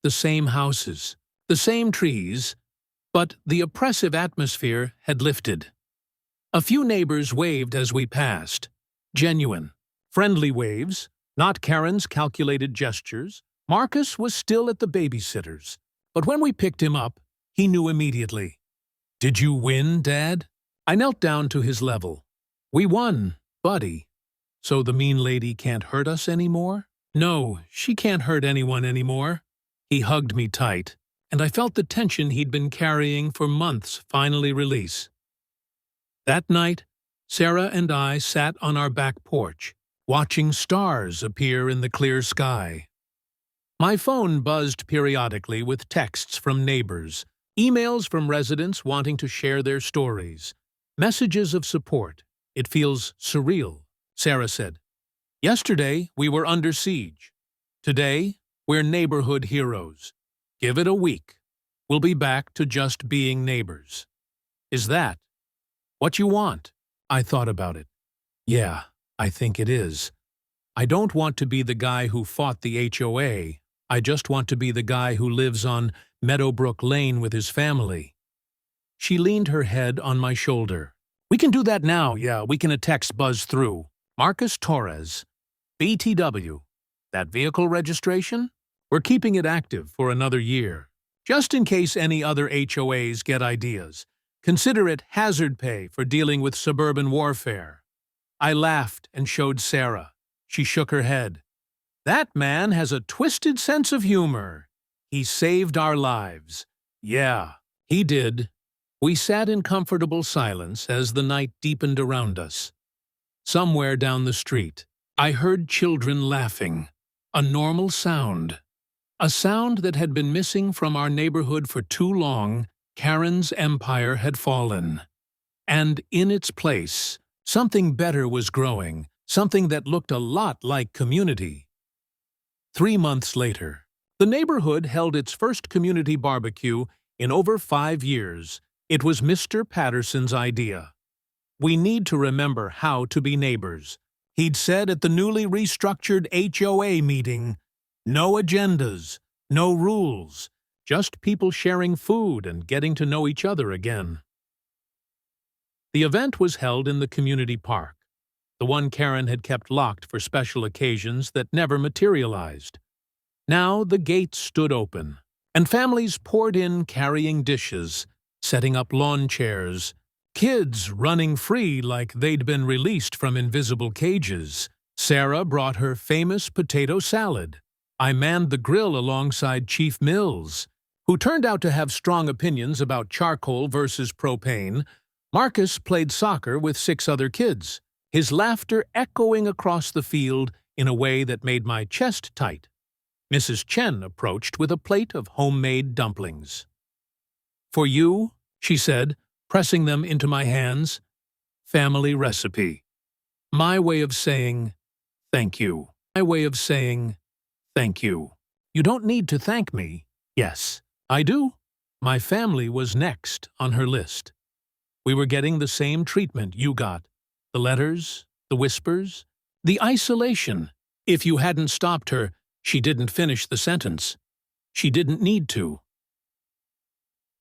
The same houses, the same trees, but the oppressive atmosphere had lifted. A few neighbors waved as we passed. Genuine, friendly waves, not Karen's calculated gestures. Marcus was still at the babysitter's, but when we picked him up, he knew immediately. Did you win, Dad? I knelt down to his level. We won, buddy. So the mean lady can't hurt us anymore? No, she can't hurt anyone anymore. He hugged me tight, and I felt the tension he'd been carrying for months finally release. That night, Sarah and I sat on our back porch, watching stars appear in the clear sky. My phone buzzed periodically with texts from neighbors, emails from residents wanting to share their stories, messages of support. It feels surreal, Sarah said. Yesterday, we were under siege. Today, we're neighborhood heroes. Give it a week. We'll be back to just being neighbors. Is that what you want? I thought about it. Yeah, I think it is. I don't want to be the guy who fought the HOA. I just want to be the guy who lives on Meadowbrook Lane with his family. She leaned her head on my shoulder. We can do that now. Yeah, we can. A text buzzed through. Marcus Torres, BTW. That vehicle registration? We're keeping it active for another year. Just in case any other HOAs get ideas. Consider it hazard pay for dealing with suburban warfare. I laughed and showed Sarah. She shook her head. That man has a twisted sense of humor. He saved our lives. Yeah, he did. We sat in comfortable silence as the night deepened around us. Somewhere down the street, I heard children laughing. A normal sound. A sound that had been missing from our neighborhood for too long. Karen's empire had fallen. And in its place, something better was growing, something that looked a lot like community. 3 months later, the neighborhood held its first community barbecue in over 5 years. It was Mr. Patterson's idea. We need to remember how to be neighbors. He'd said at the newly restructured HOA meeting, no agendas, no rules, just people sharing food and getting to know each other again. The event was held in the community park, the one Karen had kept locked for special occasions that never materialized. Now the gates stood open, and families poured in carrying dishes, setting up lawn chairs, kids running free like they'd been released from invisible cages. Sarah brought her famous potato salad. I manned the grill alongside Chief Mills, who turned out to have strong opinions about charcoal versus propane. Marcus played soccer with 6 other kids, his laughter echoing across the field in a way that made my chest tight. Mrs. Chen approached with a plate of homemade dumplings. "For you," she said, pressing them into my hands. "Family recipe. My way of saying thank you. My way of saying thank you. You don't need to thank me." Yes, I do. My family was next on her list. We were getting the same treatment you got. The letters, the whispers, the isolation. If you hadn't stopped her, she didn't finish the sentence. She didn't need to.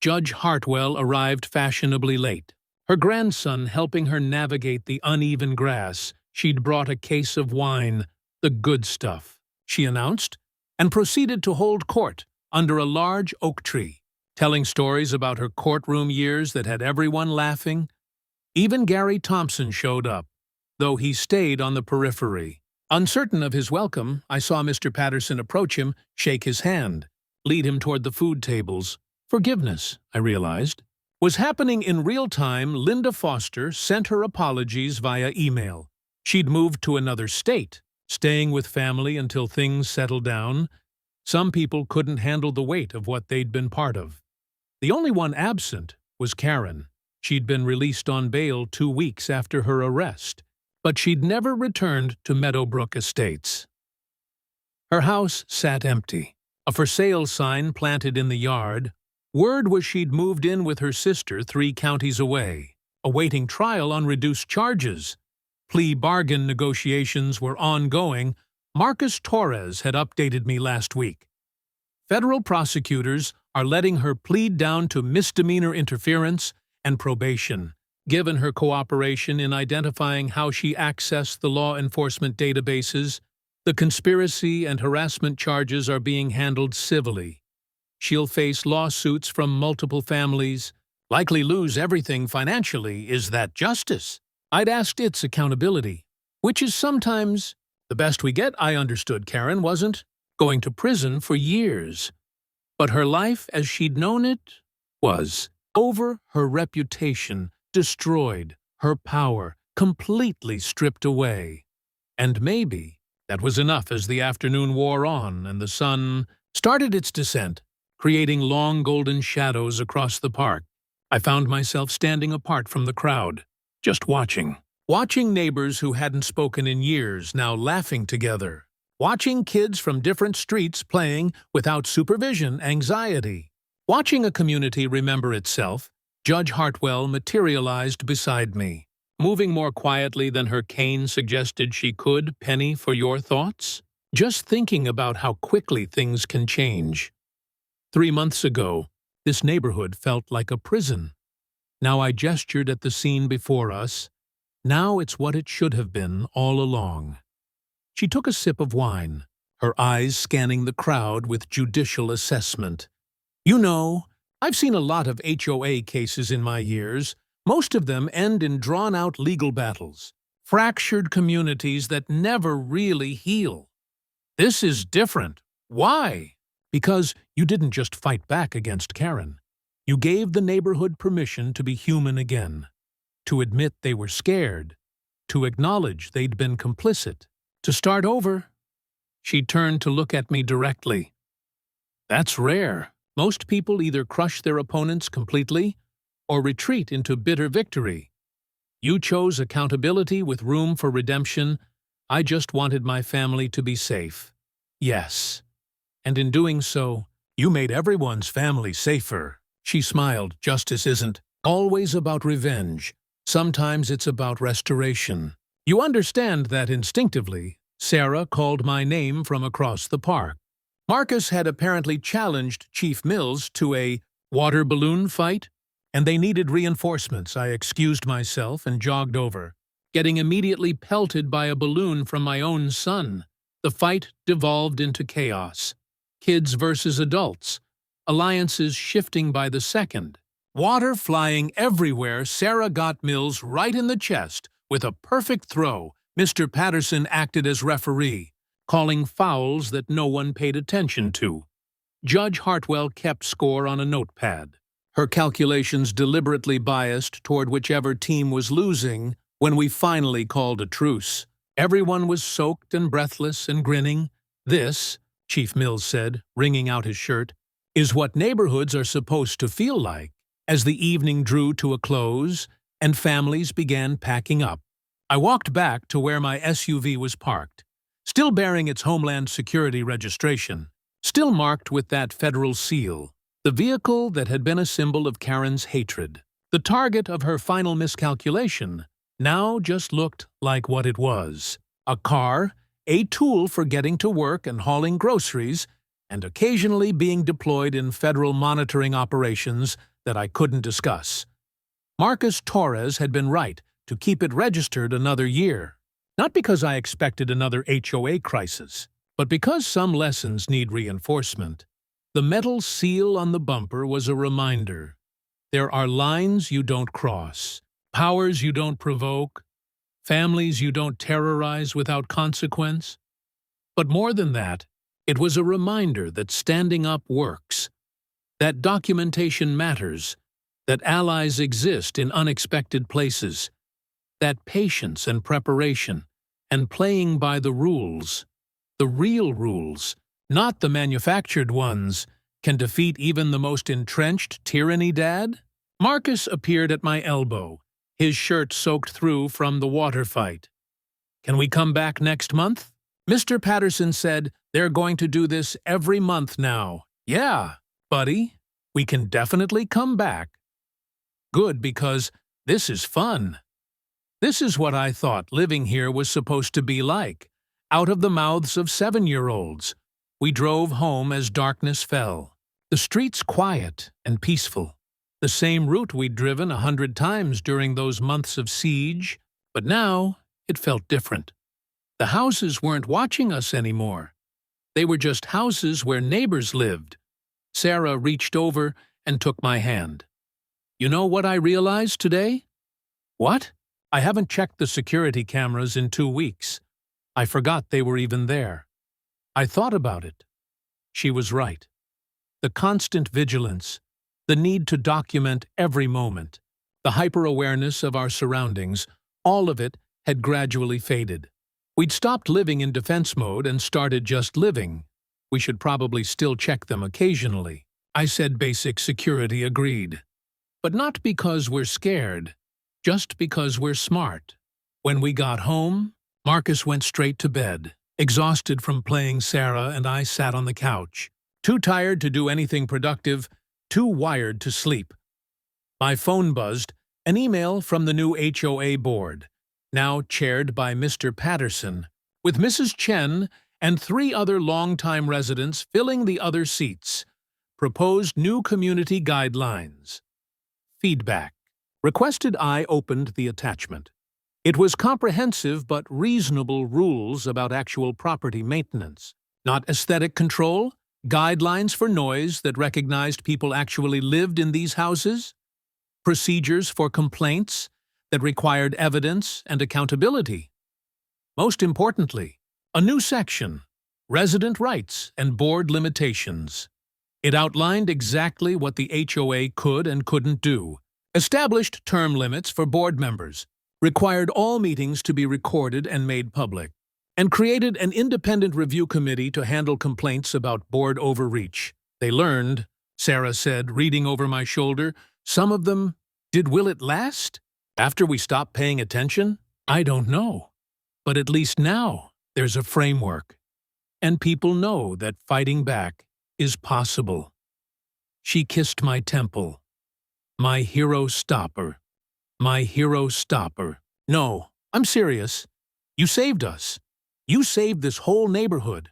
Judge Hartwell arrived fashionably late, her grandson helping her navigate the uneven grass. She'd brought a case of wine, the good stuff, she announced, and proceeded to hold court under a large oak tree, telling stories about her courtroom years that had everyone laughing. Even Gary Thompson showed up, though he stayed on the periphery. Uncertain of his welcome, I saw Mr. Patterson approach him, shake his hand, lead him toward the food tables. Forgiveness, I realized, was happening in real time. Linda Foster sent her apologies via email. She'd moved to another state, staying with family until things settled down. Some people couldn't handle the weight of what they'd been part of. The only one absent was Karen. She'd been released on bail 2 weeks after her arrest, but she'd never returned to Meadowbrook Estates. Her house sat empty, a for sale sign planted in the yard. Word was she'd moved in with her sister 3 counties away, awaiting trial on reduced charges. Plea bargain negotiations were ongoing. Marcus Torres had updated me last week. Federal prosecutors are letting her plead down to misdemeanor interference and probation, given her cooperation in identifying how she accessed the law enforcement databases. The conspiracy and harassment charges are being handled civilly. She'll face lawsuits from multiple families, likely lose everything financially. Is that justice? I'd asked its accountability, which is sometimes the best we get. I understood Karen wasn't going to prison for years, but her life as she'd known it was over. Her reputation destroyed, her power completely stripped away. And maybe that was enough as the afternoon wore on and the sun started its descent, creating long golden shadows across the park. I found myself standing apart from the crowd, just watching. Watching neighbors who hadn't spoken in years now laughing together. Watching kids from different streets playing without supervision, anxiety. Watching a community remember itself. Judge Hartwell materialized beside me, moving more quietly than her cane suggested she could. "Penny, for your thoughts?" Just thinking about how quickly things can change. 3 months ago, this neighborhood felt like a prison. Now I gestured at the scene before us. Now it's what it should have been all along. She took a sip of wine, her eyes scanning the crowd with judicial assessment. "You know, I've seen a lot of HOA cases in my years. Most of them end in drawn-out legal battles, fractured communities that never really heal. This is different. Why? Because you didn't just fight back against Karen. You gave the neighborhood permission to be human again, to admit they were scared, to acknowledge they'd been complicit, to start over." She turned to look at me directly. "That's rare. Most people either crush their opponents completely or retreat into bitter victory. You chose accountability with room for redemption. I just wanted my family to be safe. Yes. And in doing so, you made everyone's family safer." She smiled. "Justice isn't always about revenge. Sometimes it's about restoration. You understand that instinctively. Sarah called my name from across the park. Marcus had apparently challenged Chief Mills to a water balloon fight, and they needed reinforcements. I excused myself and jogged over, getting immediately pelted by a balloon from my own son. The fight devolved into chaos. Kids versus adults. Alliances shifting by the second. Water flying everywhere. Sarah got Mills right in the chest with a perfect throw. Mr. Patterson acted as referee, calling fouls that no one paid attention to. Judge Hartwell kept score on a notepad, her calculations deliberately biased toward whichever team was losing. When we finally called a truce, everyone was soaked and breathless and grinning. "This," Chief Mills said, wringing out his shirt, "is what neighborhoods are supposed to feel like." As the evening drew to a close and families began packing up, I walked back to where my SUV was parked, still bearing its Homeland Security registration, still marked with that federal seal, the vehicle that had been a symbol of Karen's hatred. The target of her final miscalculation now just looked like what it was: a car, a tool for getting to work and hauling groceries, and occasionally being deployed in federal monitoring operations that I couldn't discuss. Marcus Torres had been right to keep it registered another year, not because I expected another HOA crisis, but because some lessons need reinforcement. The metal seal on the bumper was a reminder. There are lines you don't cross, powers you don't provoke, families you don't terrorize without consequence. But more than that, it was a reminder that standing up works, that documentation matters, that allies exist in unexpected places, that patience and preparation and playing by the rules, the real rules, not the manufactured ones, can defeat even the most entrenched tyranny. Dad? Marcus appeared at my elbow, his shirt soaked through from the water fight. "Can we come back next month?" Mr. Patterson said, "They're going to do this every month now." "Yeah, buddy, we can definitely come back." Good, because this is fun. This is what I thought living here was supposed to be like, out of the mouths of 7-year-olds. We drove home as darkness fell. The streets quiet and peaceful. The same route we'd driven 100 times during those months of siege, but now it felt different. The houses weren't watching us anymore. They were just houses where neighbors lived. Sarah reached over and took my hand. "You know what I realized today?" "What?" "I haven't checked the security cameras in 2 weeks. I forgot they were even there." I thought about it. She was right. The constant vigilance, the need to document every moment, the hyper-awareness of our surroundings, all of it had gradually faded. We'd stopped living in defense mode and started just living. We should probably still check them occasionally. I said basic security agreed. But not because we're scared, just because we're smart. When we got home, Marcus went straight to bed, exhausted from playing Sarah, and I sat on the couch, too tired to do anything productive, too wired to sleep. My phone buzzed, an email from the new HOA board, now chaired by Mr. Patterson, with Mrs. Chen and 3 other longtime residents filling the other seats. Proposed new community guidelines. Feedback. Requested. I opened the attachment. It was comprehensive but reasonable rules about actual property maintenance, not aesthetic control, guidelines for noise that recognized people actually lived in these houses, procedures for complaints that required evidence and accountability. Most importantly, a new section, resident rights and board limitations. It outlined exactly what the HOA could and couldn't do, established term limits for board members, required all meetings to be recorded and made public, and created an independent review committee to handle complaints about board overreach. They learned, Sarah said, reading over my shoulder, some of them, will it last? After we stop paying attention? I don't know. But at least now there's a framework. And people know that fighting back is possible. She kissed my temple. My hero stopper. My hero stopper. No, I'm serious. You saved us. You saved this whole neighborhood.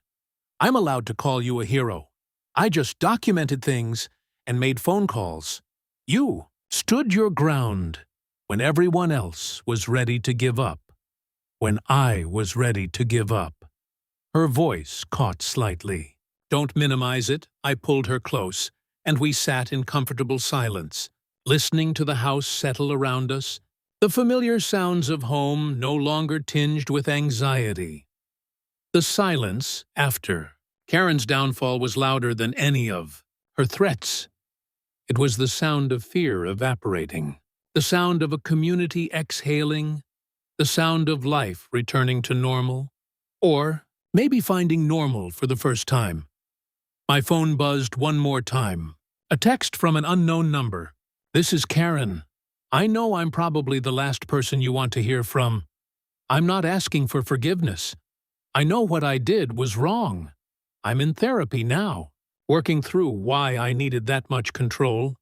I'm allowed to call you a hero. I just documented things and made phone calls. You stood your ground when everyone else was ready to give up. When I was ready to give up. Her voice caught slightly. Don't minimize it. I pulled her close, and we sat in comfortable silence, listening to the house settle around us, the familiar sounds of home no longer tinged with anxiety. The silence after. Karen's downfall was louder than any of her threats. It was the sound of fear evaporating, the sound of a community exhaling, the sound of life returning to normal, or maybe finding normal for the first time. My phone buzzed one more time. A text from an unknown number. This is Karen. I know I'm probably the last person you want to hear from. I'm not asking for forgiveness. I know what I did was wrong. I'm in therapy now, working through why I needed that much control.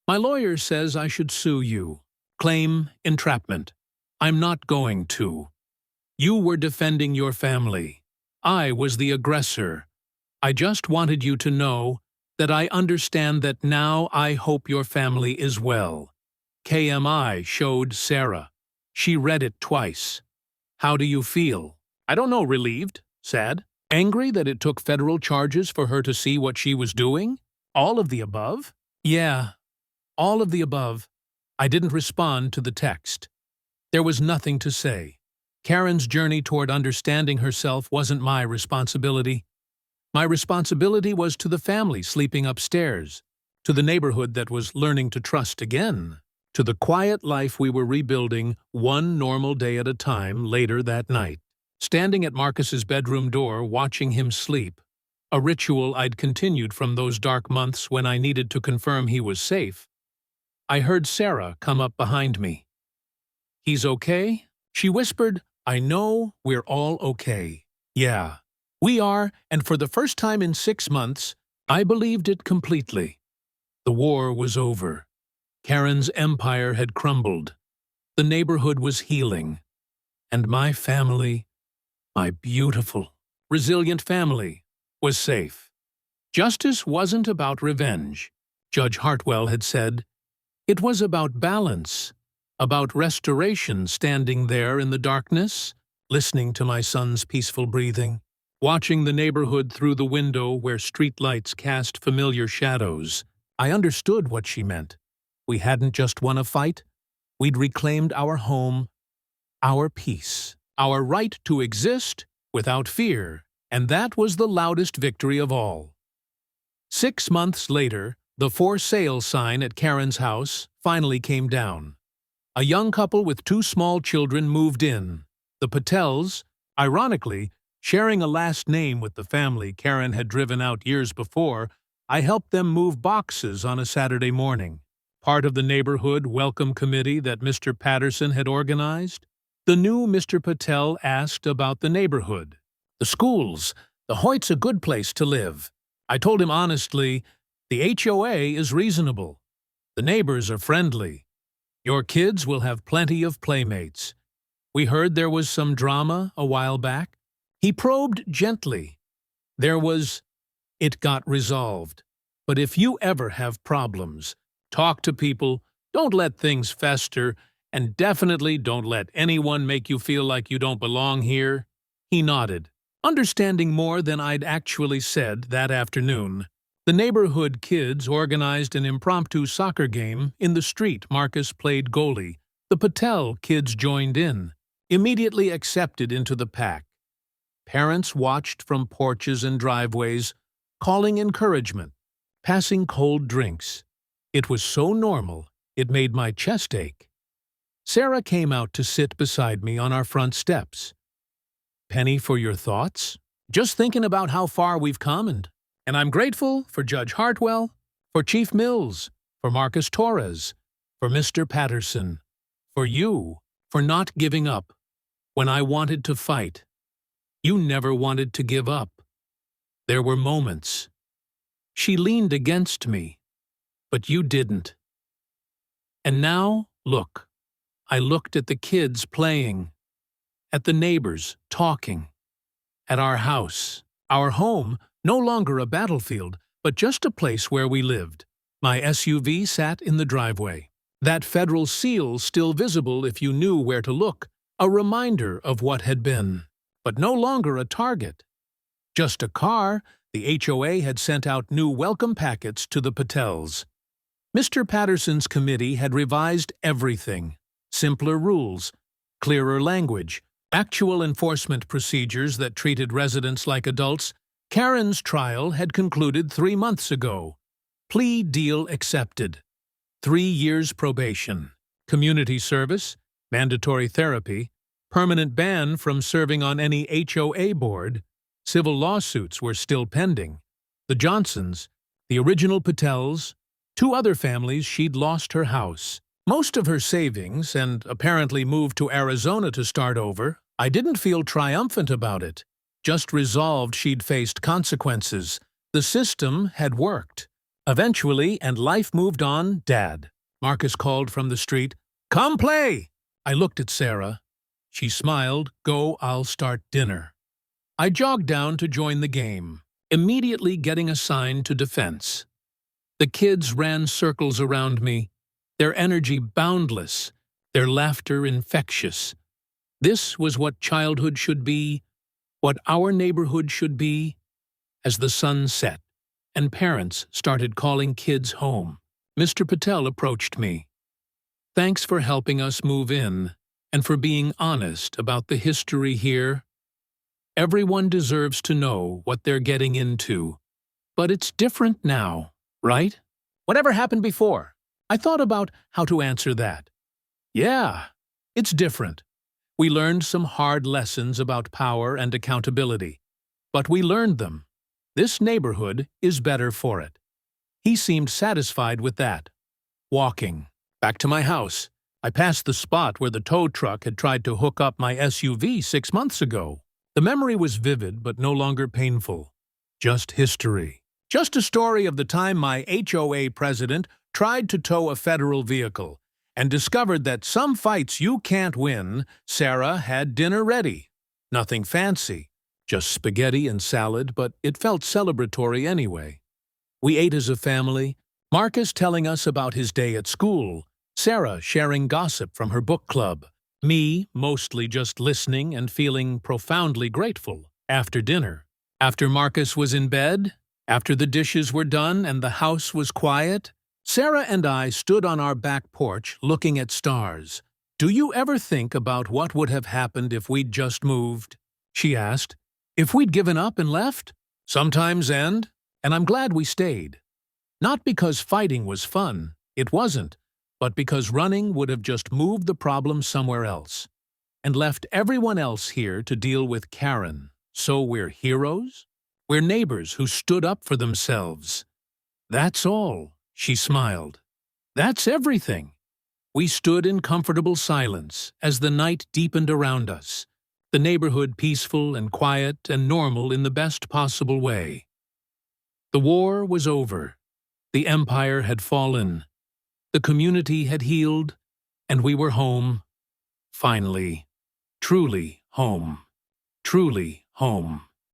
My lawyer says I should sue you. Claim entrapment. I'm not going to. You were defending your family. I was the aggressor. I just wanted you to know that I understand that now. I hope your family is well. KMI showed Sarah. She read it twice. How do you feel? I don't know, relieved, sad, angry that it took federal charges for her to see what she was doing? All of the above? Yeah, all of the above. I didn't respond to the text. There was nothing to say. Karen's journey toward understanding herself wasn't my responsibility. My responsibility was to the family sleeping upstairs, to the neighborhood that was learning to trust again, to the quiet life we were rebuilding one normal day at a time later that night. Standing at Marcus's bedroom door, watching him sleep, a ritual I'd continued from those dark months when I needed to confirm he was safe, I heard Sarah come up behind me. He's okay? She whispered, I know we're all okay. Yeah, we are, and for the first time in 6 months, I believed it completely. The war was over. Karen's empire had crumbled. The neighborhood was healing. And my family, my beautiful, resilient family, was safe. Justice wasn't about revenge, Judge Hartwell had said. It was about balance, about restoration, standing there in the darkness, listening to my son's peaceful breathing, watching the neighborhood through the window where streetlights cast familiar shadows. I understood what she meant. We hadn't just won a fight. We'd reclaimed our home, our peace, our right to exist without fear, and that was the loudest victory of all. 6 months later, the for sale sign at Karen's house finally came down. A young couple with 2 small children moved in. The Patels, ironically, sharing a last name with the family Karen had driven out years before, I helped them move boxes on a Saturday morning, part of the neighborhood welcome committee that Mr. Patterson had organized. The new Mr. Patel asked about the neighborhood. The schools. The Hoyt's a good place to live. I told him honestly, the HOA is reasonable. The neighbors are friendly. Your kids will have plenty of playmates. We heard there was some drama a while back. He probed gently. It got resolved. But if you ever have problems, talk to people, don't let things fester, and definitely don't let anyone make you feel like you don't belong here. He nodded, understanding more than I'd actually said that afternoon. The neighborhood kids organized an impromptu soccer game in the street. Marcus played goalie. The Patel kids joined in, immediately accepted into the pack. Parents watched from porches and driveways, calling encouragement, passing cold drinks. It was so normal, it made my chest ache. Sarah came out to sit beside me on our front steps. Penny, for your thoughts? Just thinking about how far we've come, and I'm grateful for Judge Hartwell, for Chief Mills, for Marcus Torres, for Mr. Patterson, for you, for not giving up when I wanted to fight. You never wanted to give up. There were moments. She leaned against me, but you didn't. And now, look, I looked at the kids playing, at the neighbors talking, at our house. Our home, no longer a battlefield, but just a place where we lived. My SUV sat in the driveway. That federal seal still visible if you knew where to look, a reminder of what had been. But no longer a target. Just a car. The HOA had sent out new welcome packets to the Patels. Mr. Patterson's committee had revised everything. Simpler rules, clearer language, actual enforcement procedures that treated residents like adults. Karen's trial had concluded 3 months ago. Plea deal accepted. 3 years probation. Community service, mandatory therapy, permanent ban from serving on any HOA board. Civil lawsuits were still pending. The Johnsons, the original Patels, 2 other families she'd lost her house. Most of her savings, and apparently moved to Arizona to start over. I didn't feel triumphant about it. Just resolved she'd faced consequences. The system had worked. Eventually, and life moved on, Dad. Marcus called from the street, "Come play!" I looked at Sarah. She smiled, "Go, I'll start dinner." I jogged down to join the game, immediately getting assigned to defense. The kids ran circles around me, their energy boundless, their laughter infectious. This was what childhood should be, what our neighborhood should be. As the sun set, and parents started calling kids home, Mr. Patel approached me. "Thanks for helping us move in, and for being honest about the history here. Everyone deserves to know what they're getting into. But it's different now, right? Whatever happened before?" I thought about how to answer that. Yeah, it's different. We learned some hard lessons about power and accountability. But we learned them. This neighborhood is better for it. He seemed satisfied with that. Walking back to my house, I passed the spot where the tow truck had tried to hook up my SUV 6 months ago. The memory was vivid but no longer painful. Just history. Just a story of the time my HOA president tried to tow a federal vehicle and discovered that some fights you can't win. Sarah had dinner ready. Nothing fancy, just spaghetti and salad, but it felt celebratory anyway. We ate as a family, Marcus telling us about his day at school, Sarah sharing gossip from her book club, me mostly just listening and feeling profoundly grateful. After dinner, after Marcus was in bed, after the dishes were done and the house was quiet, Sarah and I stood on our back porch looking at stars. "Do you ever think about what would have happened if we'd just moved?" she asked. "If we'd given up and left?" "Sometimes and I'm glad we stayed. Not because fighting was fun, it wasn't, but because running would have just moved the problem somewhere else and left everyone else here to deal with Karen. So we're heroes? We're neighbors who stood up for themselves. That's all." She smiled. "That's everything." We stood in comfortable silence as the night deepened around us, the neighborhood peaceful and quiet and normal in the best possible way. The war was over. The empire had fallen. The community had healed, and we were home. Finally. Truly home. Truly home.